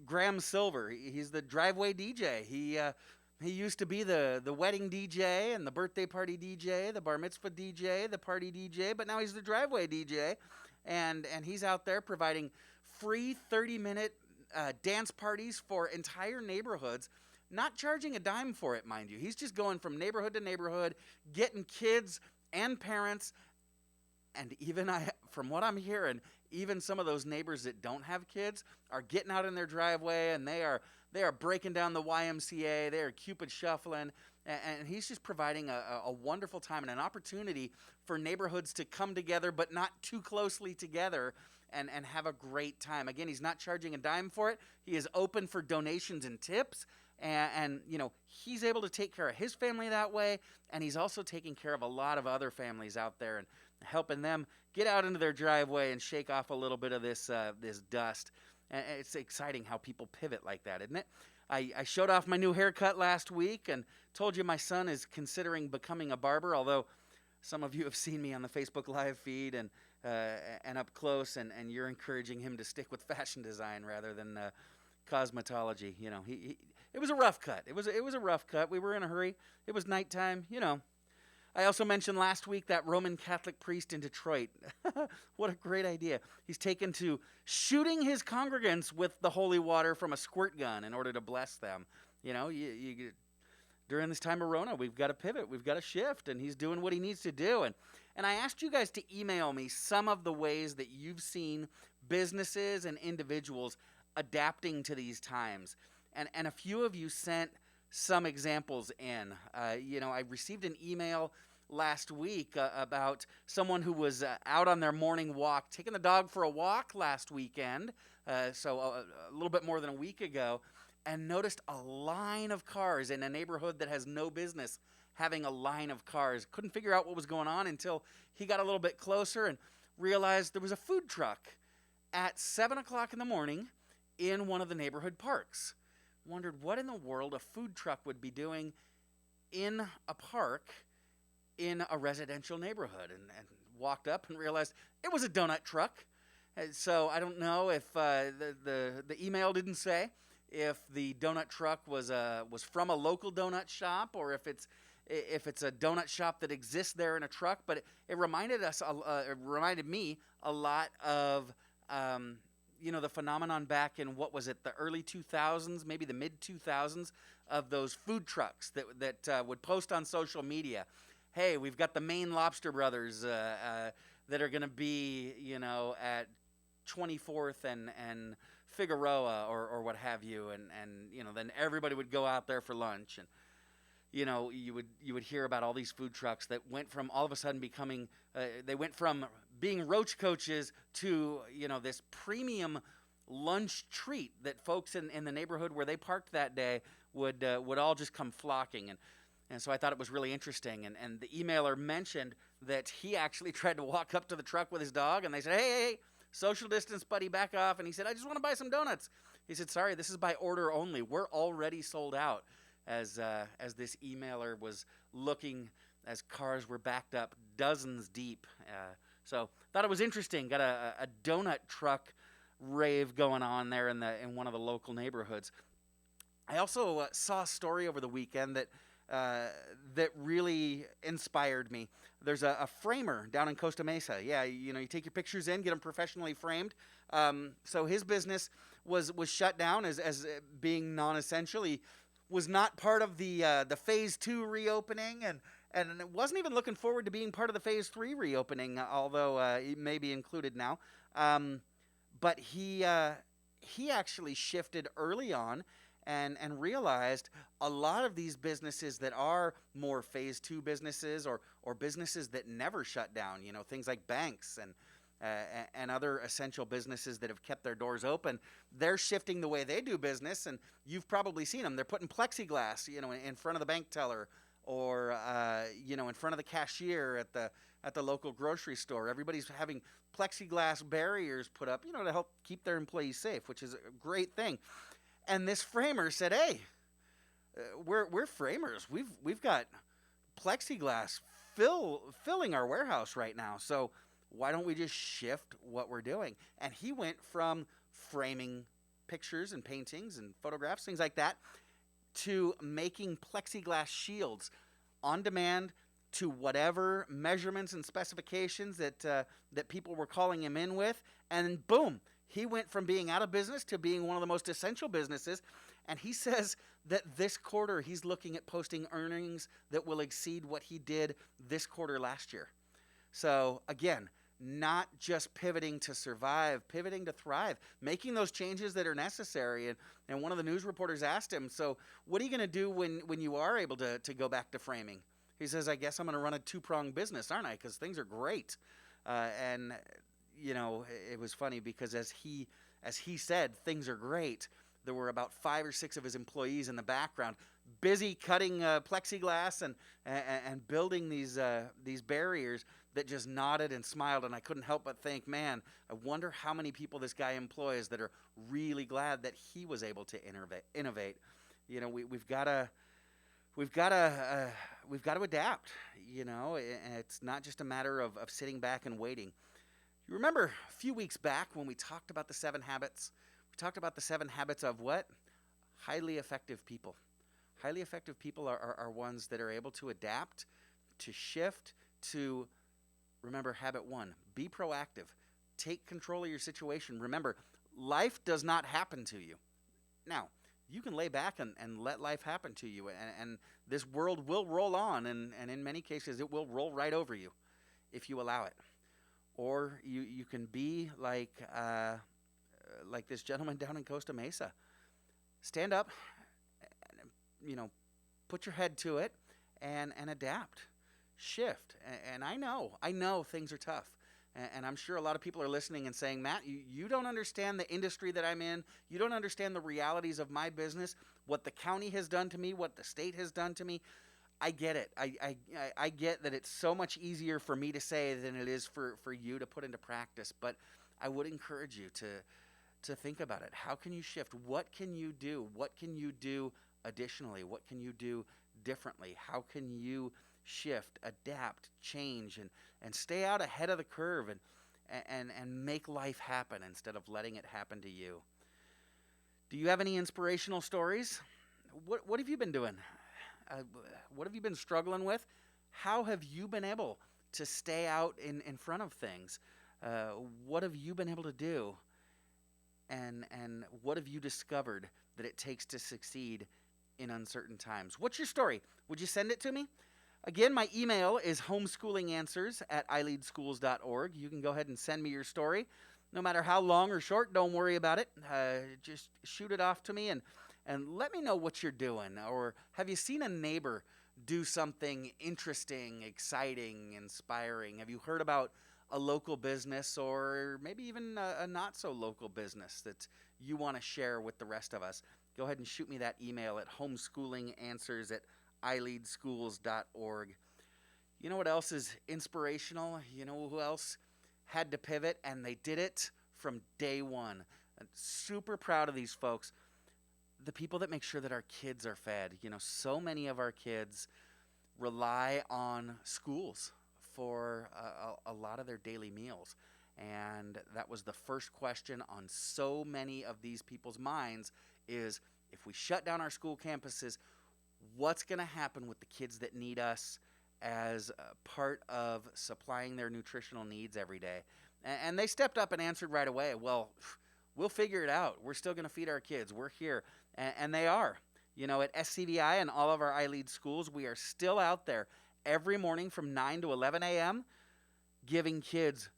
Graham Silver. He's the driveway DJ. He used to be the wedding DJ and the birthday party DJ, the bar mitzvah DJ, the party DJ, but now he's the driveway DJ, and he's out there providing free 30-minute dance parties for entire neighborhoods, not charging a dime for it, mind you. He's just going from neighborhood to neighborhood, getting kids and parents, and even from what I'm hearing, even some of those neighbors that don't have kids are getting out in their driveway, and they are breaking down the YMCA. They are Cupid shuffling, and he's just providing a wonderful time and an opportunity for neighborhoods to come together, but not too closely together, and have a great time. Again, he's not charging a dime for it. He is open for donations and tips, and he's able to take care of his family that way, and he's also taking care of a lot of other families out there and helping them get out into their driveway and shake off a little bit of this dust. And it's exciting how people pivot like that, isn't it? I showed off my new haircut last week and told you my son is considering becoming a barber, although some of you have seen me on the Facebook Live feed and up close, and you're encouraging him to stick with fashion design rather than cosmetology. It was a rough cut. It was a rough cut. We were in a hurry. It was nighttime. I also mentioned last week that Roman Catholic priest in Detroit. What a great idea. He's taken to shooting his congregants with the holy water from a squirt gun in order to bless them. During this time of Rona, we've got to pivot. We've got to shift, and he's doing what he needs to do. And I asked you guys to email me some of the ways that you've seen businesses and individuals adapting to these times. And a few of you sent some examples in. I received an email last week about someone who was out on their morning walk, taking the dog for a walk last weekend, so a little bit more than a week ago, and noticed a line of cars in a neighborhood that has no business having a line of cars. Couldn't figure out what was going on until he got a little bit closer and realized there was a food truck at 7 o'clock in the morning in one of the neighborhood parks. Wondered what in the world a food truck would be doing in a park in a residential neighborhood, and walked up and realized it was a donut truck. So I don't know if the email didn't say if the donut truck was from a local donut shop, or if it's a donut shop that exists there in a truck. But it reminded me a lot of the phenomenon back in, what was it, the early 2000s, maybe the mid 2000s, of those food trucks that would post on social media. Hey, we've got the Maine Lobster Brothers that are going to be, at 24th and Figueroa or what have you, and then everybody would go out there for lunch, and you would hear about all these food trucks that went from all of a sudden becoming they went from being roach coaches to this premium lunch treat that folks in the neighborhood where they parked that day would all just come flocking. And so I thought it was really interesting. And the emailer mentioned that he actually tried to walk up to the truck with his dog, and they said, hey, social distance, buddy, back off. And he said, I just want to buy some donuts. He said, sorry, this is by order only. We're already sold out, as this emailer was looking as cars were backed up dozens deep. So thought it was interesting. Got a donut truck rave going on there in one of the local neighborhoods. I also saw a story over the weekend that really inspired me. There's a framer down in Costa Mesa. Yeah, you take your pictures in, get them professionally framed. So his business was shut down as being non-essential. He was not part of the Phase 2 reopening, and wasn't even looking forward to being part of the Phase 3 reopening, although he may be included now. But he actually shifted early on and realized a lot of these businesses that are more Phase 2 businesses or businesses that never shut down, things like banks and other essential businesses that have kept their doors open, they're shifting the way they do business. And you've probably seen them. They're putting plexiglass, in front of the bank teller, or in front of the cashier at the local grocery store. Everybody's having plexiglass barriers put up, to help keep their employees safe, which is a great thing. And this framer said, hey, we're framers. We've got plexiglass filling our warehouse right now. So why don't we just shift what we're doing? And he went from framing pictures and paintings and photographs, things like that, to making plexiglass shields on demand to whatever measurements and specifications that people were calling him in with. And boom, he went from being out of business to being one of the most essential businesses. And he says that this quarter he's looking at posting earnings that will exceed what he did this quarter last year. So again, not just pivoting to survive, pivoting to thrive, making those changes that are necessary. And one of the news reporters asked him, so what are you going to do when you are able to go back to framing? He says, I guess I'm going to run a two-pronged business, aren't I? Because things are great. And, you know, it was funny because as he said, things are great, there were about 5 or 6 of his employees in the background busy cutting plexiglass and building these barriers that just nodded and smiled. And I couldn't help but think, man, I wonder how many people this guy employs that are really glad that he was able to innovate. You know, we've got to adapt. You know, it's not just a matter of sitting back and waiting. You remember a few weeks back when we talked about the 7 habits? We talked about the 7 habits of what? Highly effective people. Highly effective people are ones that are able to adapt, to shift, to, remember, habit 1, be proactive. Take control of your situation. Remember, life does not happen to you. Now, you can lay back and let life happen to you, and this world will roll on, and in many cases, it will roll right over you if you allow it. Or you can be like this gentleman down in Costa Mesa. Stand up, you know, put your head to it, and adapt, shift. And I know things are tough. And I'm sure a lot of people are listening and saying, Matt, you don't understand the industry that I'm in. You don't understand the realities of my business, what the county has done to me, what the state has done to me. I get it. I get that it's so much easier for me to say than it is for you to put into practice. But I would encourage you to think about it. How can you shift? What can you do? What can you do additionally? What can you do differently? How can you shift, adapt, change, and stay out ahead of the curve and make life happen instead of letting it happen to you? Do you have any inspirational stories? What have you been doing? What have you been struggling with? How have you been able to stay out in front of things? What have you been able to do? And what have you discovered that it takes to succeed in uncertain times? What's your story? Would you send it to me? Again, my email is homeschoolinganswers@ileadschools.org. You can go ahead and send me your story. No matter how long or short, don't worry about it. Just shoot it off to me and let me know what you're doing. Or have you seen a neighbor do something interesting, exciting, inspiring? Have you heard about a local business or maybe even a not-so-local business that you want to share with the rest of us? Go ahead and shoot me that email at homeschoolinganswers@ileadschools.org. You know what else is inspirational? You know who else had to pivot, and they did it from day one? I'm super proud of these folks. The people that make sure that our kids are fed. You know, so many of our kids rely on schools for a lot of their daily meals. And that was the first question on so many of these people's minds is, if we shut down our school campuses, what's going to happen with the kids that need us as part of supplying their nutritional needs every day? And they stepped up and answered right away, well, we'll figure it out. We're still going to feed our kids. We're here. And they are. You know, at SCVi and all of our iLEAD schools, we are still out there every morning from 9 to 11 a.m. giving kids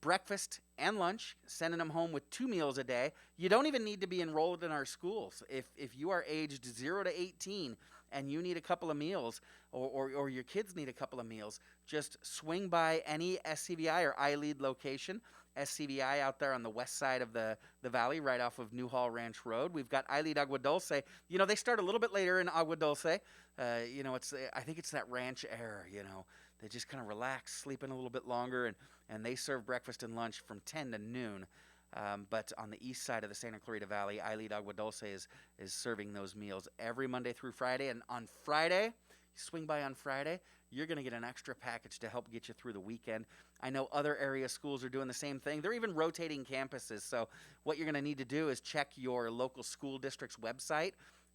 breakfast and lunch, sending them home with 2 meals a day. You don't even need to be enrolled in our schools. If you are aged 0 to 18 and you need a couple of meals or your kids need a couple of meals, just swing by any SCVi or iLEAD location. SCVi out there on the west side of the valley, right off of Newhall Ranch Road. We've got iLEAD Agua Dulce. You know, they start a little bit later in Agua Dulce. You know, I think it's that ranch air, you know. They just kind of relax, sleep in a little bit longer, and they serve breakfast and lunch from 10 to noon. But on the east side of the Santa Clarita Valley, iLEAD Agua Dulce is serving those meals every Monday through Friday. And on Friday, swing by on Friday, you're going to get an extra package to help get you through the weekend. I know other area schools are doing the same thing. They're even rotating campuses. So what you're going to need to do is check your local school district's website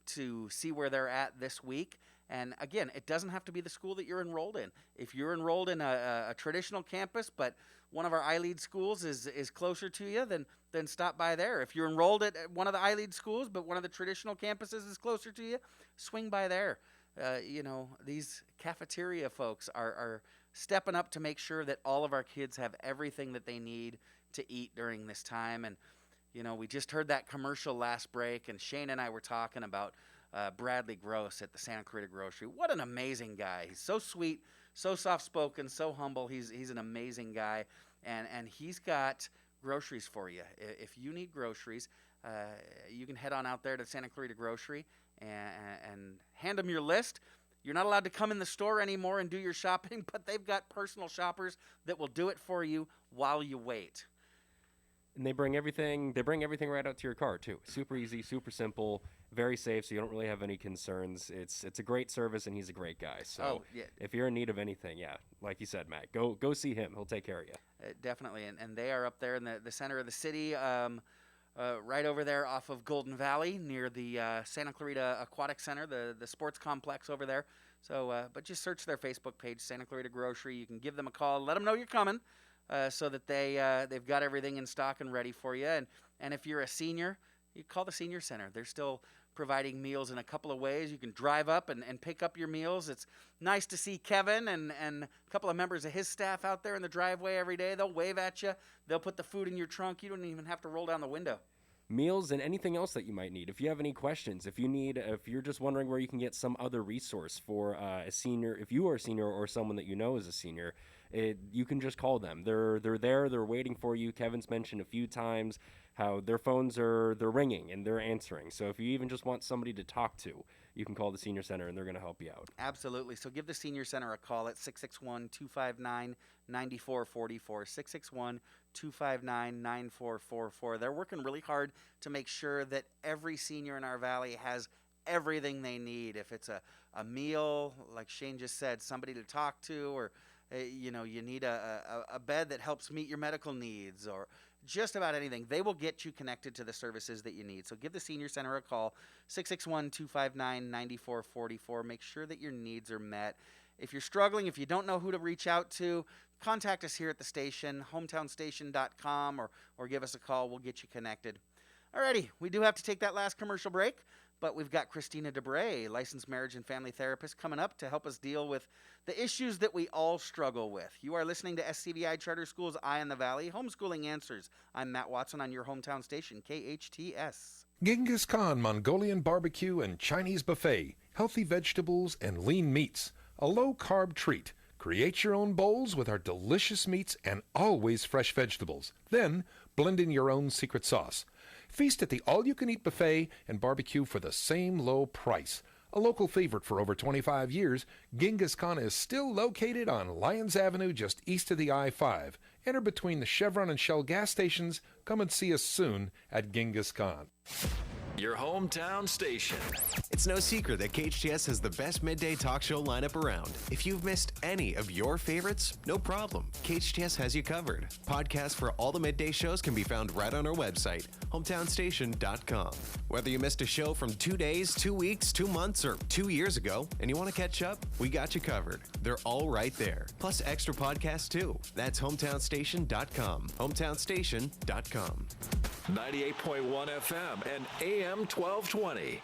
to see where they're at this week. And again, it doesn't have to be the school that you're enrolled in. If you're enrolled in a traditional campus, but one of our iLEAD schools is closer to you, then stop by there. If you're enrolled at one of the iLEAD schools, but one of the traditional campuses is closer to you, swing by there. These cafeteria folks are stepping up to make sure that all of our kids have everything that they need to eat during this time. And, we just heard that commercial last break, and Shane and I were talking about Bradley Gross at the Santa Clarita Grocery. What an amazing guy. He's so sweet, so soft-spoken, so humble. He's an amazing guy, and he's got groceries for you. If you need groceries, you can head on out there to Santa Clarita Grocery and hand them your list. You're not allowed to come in the store anymore and do your shopping, but they've got personal shoppers that will do it for you while you wait. And they bring everything right out to your car too. Super easy, super simple, very safe, so you don't really have any concerns. It's a great service, and he's a great guy. So if you're in need of anything, like you said, Matt, go see him. He'll take care of you. Definitely, and they are up there in the center of the city, right over there off of Golden Valley near the Santa Clarita Aquatic Center, the sports complex over there. So, but just search their Facebook page, Santa Clarita Grocery. You can give them a call, let them know you're coming. So that they've got everything in stock and ready for you. And if you're a senior, you call the senior center. They're still providing meals in a couple of ways. You can drive up and pick up your meals. It's nice to see Kevin and a couple of members of his staff out there in the driveway every day. They'll wave at you. They'll put the food in your trunk. You don't even have to roll down the window. Meals and anything else that you might need. If you have any questions, if you're just wondering where you can get some other resource for a senior, if you are a senior or someone that you know is a senior, you can just call them. They're there. They're waiting for you. Kevin's mentioned a few times how their phones they're ringing and they're answering. So if you even just want somebody to talk to, you can call the senior center and they're going to help you out. Absolutely. So give the senior center a call at 661-259-9444. 661-259-9444. They're working really hard to make sure that every senior in our valley has everything they need. If it's a meal, like Shane just said, somebody to talk to, or you need a bed that helps meet your medical needs, or just about anything, they will get you connected to the services that you need. So give the senior center a call, 661-259-9444. Make sure that your needs are met. If you're struggling, if you don't know who to reach out to, contact us here at the station, hometownstation.com, or give us a call. We'll get you connected. Alrighty, we do have to take that last commercial break, but we've got Christina Debray, licensed marriage and family therapist, coming up to help us deal with the issues that we all struggle with. You are listening to SCVi Charter School's Eye on the Valley, Homeschooling Answers. I'm Matt Watson on your hometown station, KHTS. Genghis Khan Mongolian barbecue and Chinese buffet, healthy vegetables and lean meats, a low-carb treat. Create your own bowls with our delicious meats and always fresh vegetables. Then blend in your own secret sauce. Feast at the all-you-can-eat buffet and barbecue for the same low price. A local favorite for over 25 years, Genghis Khan is still located on Lyons Avenue just east of the I-5. Enter between the Chevron and Shell gas stations. Come and see us soon at Genghis Khan. Your hometown station. It's no secret that KHTS has the best midday talk show lineup around. If you've missed any of your favorites, no problem. KHTS has you covered. Podcasts for all the midday shows can be found right on our website, hometownstation.com. Whether you missed a show from 2 days, 2 weeks, 2 months, or 2 years ago, and you want to catch up, we got you covered. They're all right there. Plus extra podcasts too. That's hometownstation.com. hometownstation.com. 98.1 FM and AM 1220.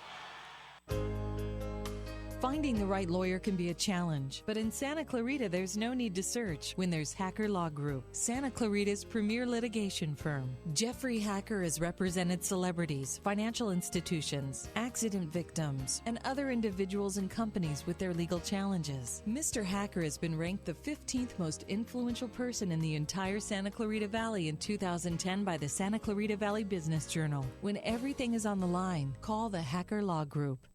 Finding the right lawyer can be a challenge, but in Santa Clarita, there's no need to search when there's Hacker Law Group, Santa Clarita's premier litigation firm. Jeffrey Hacker has represented celebrities, financial institutions, accident victims, and other individuals and companies with their legal challenges. Mr. Hacker has been ranked the 15th most influential person in the entire Santa Clarita Valley in 2010 by the Santa Clarita Valley Business Journal. When everything is on the line, call the Hacker Law Group.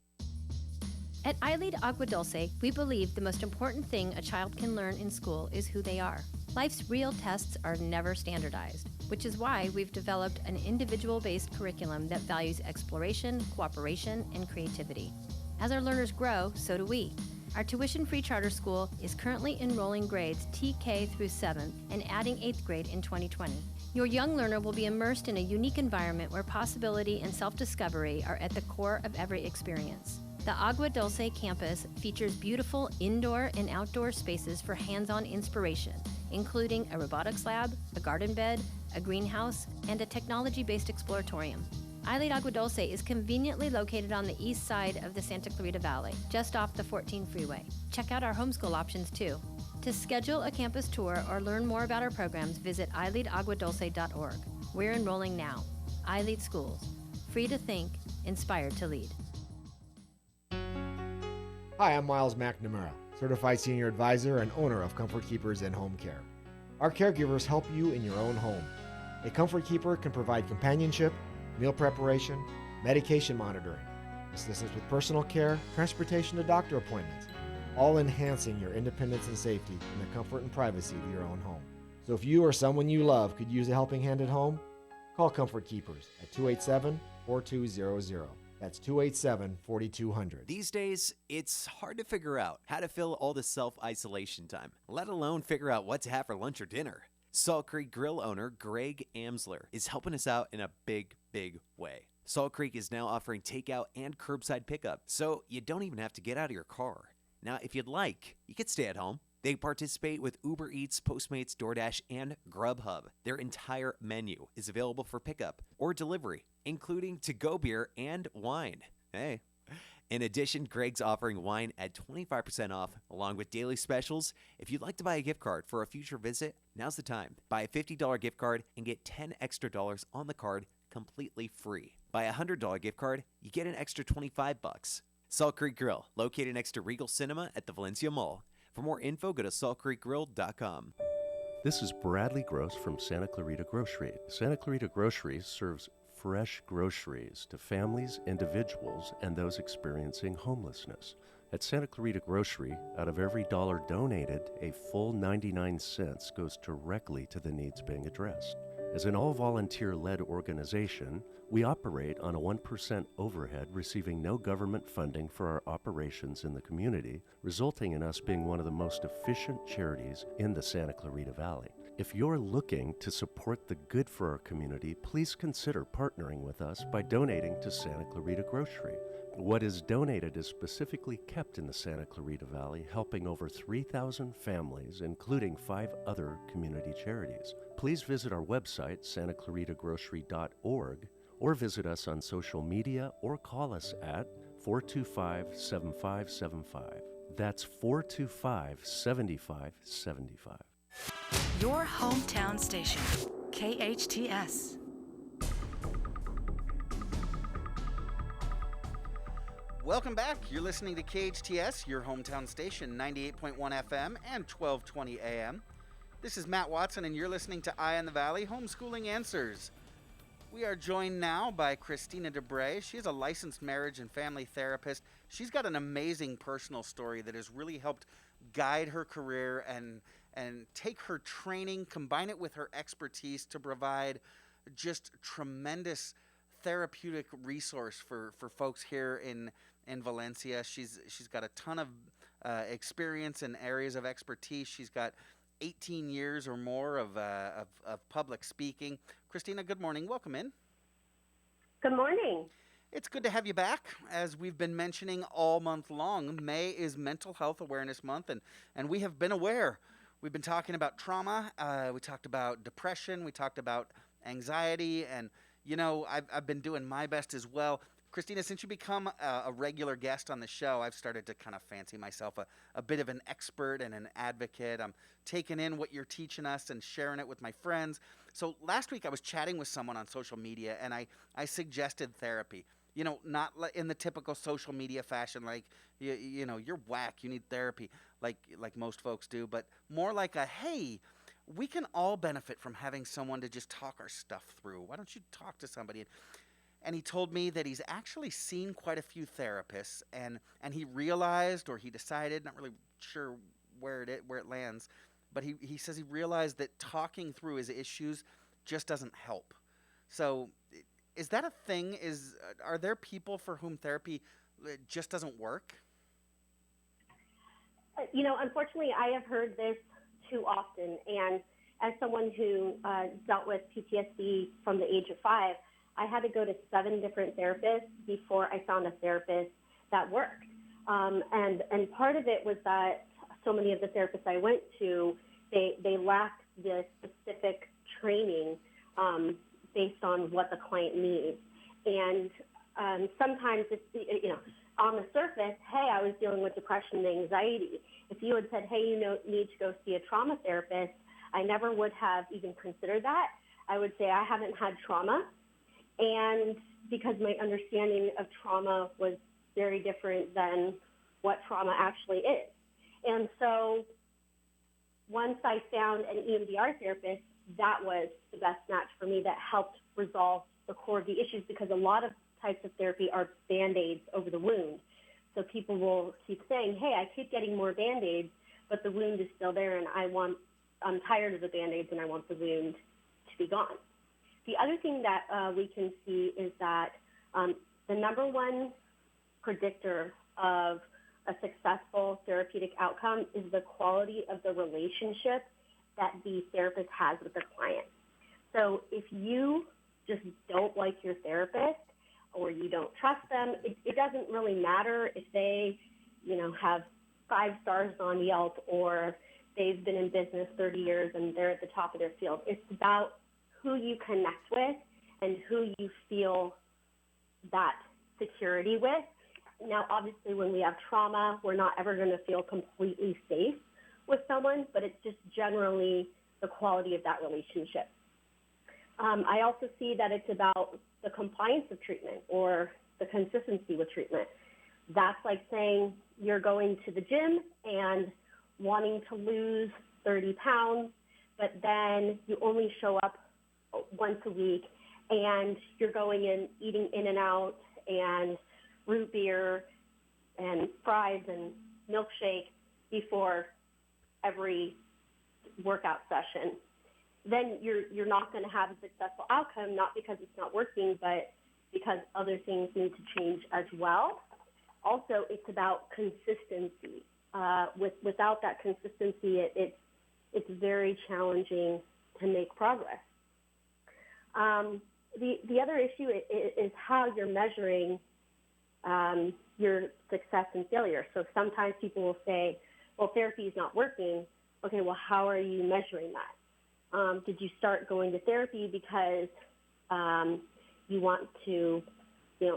At iLEAD Agua Dulce, we believe the most important thing a child can learn in school is who they are. Life's real tests are never standardized, which is why we've developed an individual-based curriculum that values exploration, cooperation, and creativity. As our learners grow, so do we. Our tuition-free charter school is currently enrolling grades TK through 7th and adding 8th grade in 2020. Your young learner will be immersed in a unique environment where possibility and self-discovery are at the core of every experience. The Agua Dulce campus features beautiful indoor and outdoor spaces for hands-on inspiration, including a robotics lab, a garden bed, a greenhouse, and a technology-based exploratorium. iLEAD Agua Dulce is conveniently located on the east side of the Santa Clarita Valley, just off the 14 freeway. Check out our homeschool options too. To schedule a campus tour or learn more about our programs, visit iLEADAguadulce.org. We're enrolling now. iLEAD Schools. Free to think, inspired to lead. Hi, I'm Miles McNamara, Certified Senior Advisor and owner of Comfort Keepers in Home Care. Our caregivers help you in your own home. A Comfort Keeper can provide companionship, meal preparation, medication monitoring, assistance with personal care, transportation to doctor appointments, all enhancing your independence and safety in the comfort and privacy of your own home. So if you or someone you love could use a helping hand at home, call Comfort Keepers at 287-4200. That's 287-4200. These days, it's hard to figure out how to fill all the self-isolation time, let alone figure out what to have for lunch or dinner. Salt Creek Grill owner Greg Amsler is helping us out in a big way. Salt Creek is now offering takeout and curbside pickup, so you don't even have to get out of your car. Now, if you'd like, you could stay at home. They participate with Uber Eats, Postmates, DoorDash, and Grubhub. Their entire menu is available for pickup or delivery, including to-go beer and wine. Hey. In addition, Greg's offering wine at 25% off, along with daily specials. If you'd like to buy a gift card for a future visit, now's the time. Buy a $50 gift card and get $10 extra on the card completely free. Buy a $100 gift card, you get an extra $25. Salt Creek Grill, located next to Regal Cinema at the Valencia Mall. For more info, go to saltcreekgrill.com. This is Bradley Gross from Santa Clarita Grocery. Santa Clarita Grocery serves fresh groceries to families, individuals, and those experiencing homelessness. At Santa Clarita Grocery, out of every dollar donated, a full 99 cents goes directly to the needs being addressed. As an all-volunteer-led organization, we operate on a 1% overhead, receiving no government funding for our operations in the community, resulting in us being one of the most efficient charities in the Santa Clarita Valley. If you're looking to support the good for our community, please consider partnering with us by donating to Santa Clarita Grocery. What is donated is specifically kept in the Santa Clarita Valley, helping over 3,000 families, including 5 other community charities. Please visit our website, santaclaritagrocery.org, or visit us on social media or call us at 425-7575. That's 425-7575. Your hometown station, KHTS. Welcome back. You're listening to KHTS, your hometown station, 98.1 FM and 1220 AM. This is Matt Watson, and you're listening to Eye on the Valley, Homeschooling Answers. We are joined now by Christina Debray. She is a licensed marriage and family therapist. She's got an amazing personal story that has really helped guide her career and take her training, combine it with her expertise to provide just tremendous therapeutic resource for folks here in Valencia. She's got a ton of experience in areas of expertise. She's got 18 years or more of public speaking. Christina, good morning. Welcome in. Good morning. It's good to have you back. As we've been mentioning all month long, May is Mental Health Awareness Month, and we have been aware. We've been talking about trauma. We talked about depression. We talked about anxiety. And, you know, I've been doing my best as well. Christina, since you become a regular guest on the show, I've started to kind of fancy myself a bit of an expert and an advocate. I'm taking in what you're teaching us and sharing it with my friends. So last week I was chatting with someone on social media, and I suggested therapy. You know, not in the typical social media fashion, like, you know, you're whack, you need therapy, like most folks do, but more like hey, we can all benefit from having someone to just talk our stuff through. Why don't you talk to somebody? And he told me that he's actually seen quite a few therapists, and he realized, or he decided, not really sure where it lands, but he says he realized that talking through his issues just doesn't help. So is that a thing? Are there people for whom therapy just doesn't work? Unfortunately, I have heard this too often. And as someone who dealt with PTSD from the age of 5, I had to go to 7 different therapists before I found a therapist that worked. And part of it was that so many of the therapists I went to, they lacked the specific training based on what the client needs. And sometimes it's, on the surface, hey, I was dealing with depression and anxiety. If you had said, hey, you need to go see a trauma therapist, I never would have even considered that. I would say I haven't had trauma, and because my understanding of trauma was very different than what trauma actually is. And so once I found an EMDR therapist, that was the best match for me that helped resolve the core of the issues, because a lot of types of therapy are Band-Aids over the wound. So people will keep saying, hey, I keep getting more Band-Aids, but the wound is still there, and I'm tired of the Band-Aids and I want the wound to be gone. The other thing that we can see is that the number one predictor of a successful therapeutic outcome is the quality of the relationship that the therapist has with the client. So if you just don't like your therapist or you don't trust them, it doesn't really matter if they, have 5 stars on Yelp or they've been in business 30 years and they're at the top of their field. It's about who you connect with and who you feel that security with. Now, obviously, when we have trauma, we're not ever going to feel completely safe with someone, but it's just generally the quality of that relationship. I also see that it's about the compliance of treatment or the consistency with treatment. That's like saying you're going to the gym and wanting to lose 30 pounds, but then you only show up once a week and you're going in, eating In-N-Out and root beer and fries and milkshake before every workout session. Then you're not going to have a successful outcome, not because it's not working, but because other things need to change as well. Also, it's about consistency. Without that consistency, it's very challenging to make progress. The other issue is how you're measuring your success and failure. So sometimes people will say, well, therapy is not working. Okay, well, how are you measuring that? Did you start going to therapy because you want to,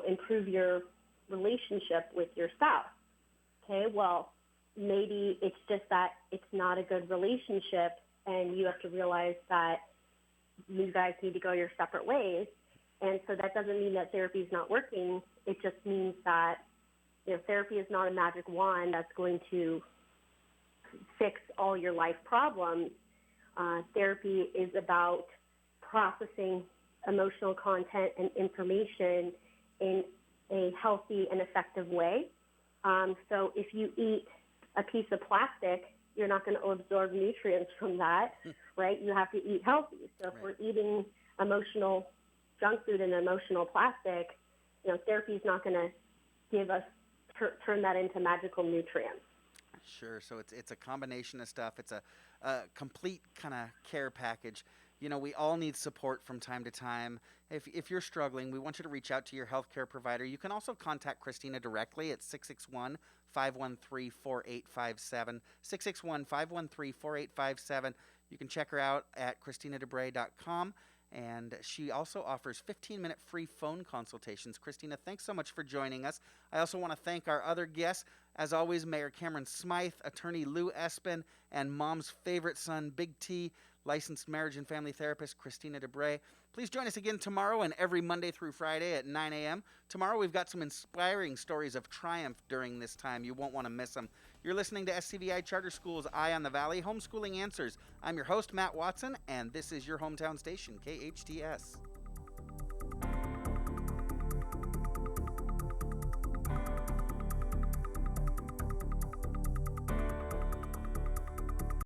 improve your relationship with your spouse? Okay, well, maybe it's just that it's not a good relationship and you have to realize that you guys need to go your separate ways. And so that doesn't mean that therapy is not working. It just means that, therapy is not a magic wand that's going to fix all your life problems. Therapy is about processing emotional content and information in a healthy and effective way. So if you eat a piece of plastic, you're not going to absorb nutrients from that, right? You have to eat healthy. So if we're eating emotional junk food and emotional plastic, therapy is not going to give us, turn that into magical nutrients. Sure. So it's a combination of stuff. It's a complete kind of care package. We all need support from time to time. If you're struggling, we want you to reach out to your healthcare provider. You can also contact Christina directly at 661-513-4857, 661-513-4857. You can check her out at christinadebray.com. And she also offers 15-minute free phone consultations. Christina, thanks so much for joining us. I also want to thank our other guests. As always, Mayor Cameron Smyth, attorney Lou Esbin, and mom's favorite son, Big T, licensed marriage and family therapist Christina Debray. Please join us again tomorrow and every Monday through Friday at 9 a.m. Tomorrow we've got some inspiring stories of triumph during this time. You won't want to miss them. You're listening to SCVi Charter School's Eye on the Valley, Homeschooling Answers. I'm your host, Matt Watson, and this is your hometown station, KHTS.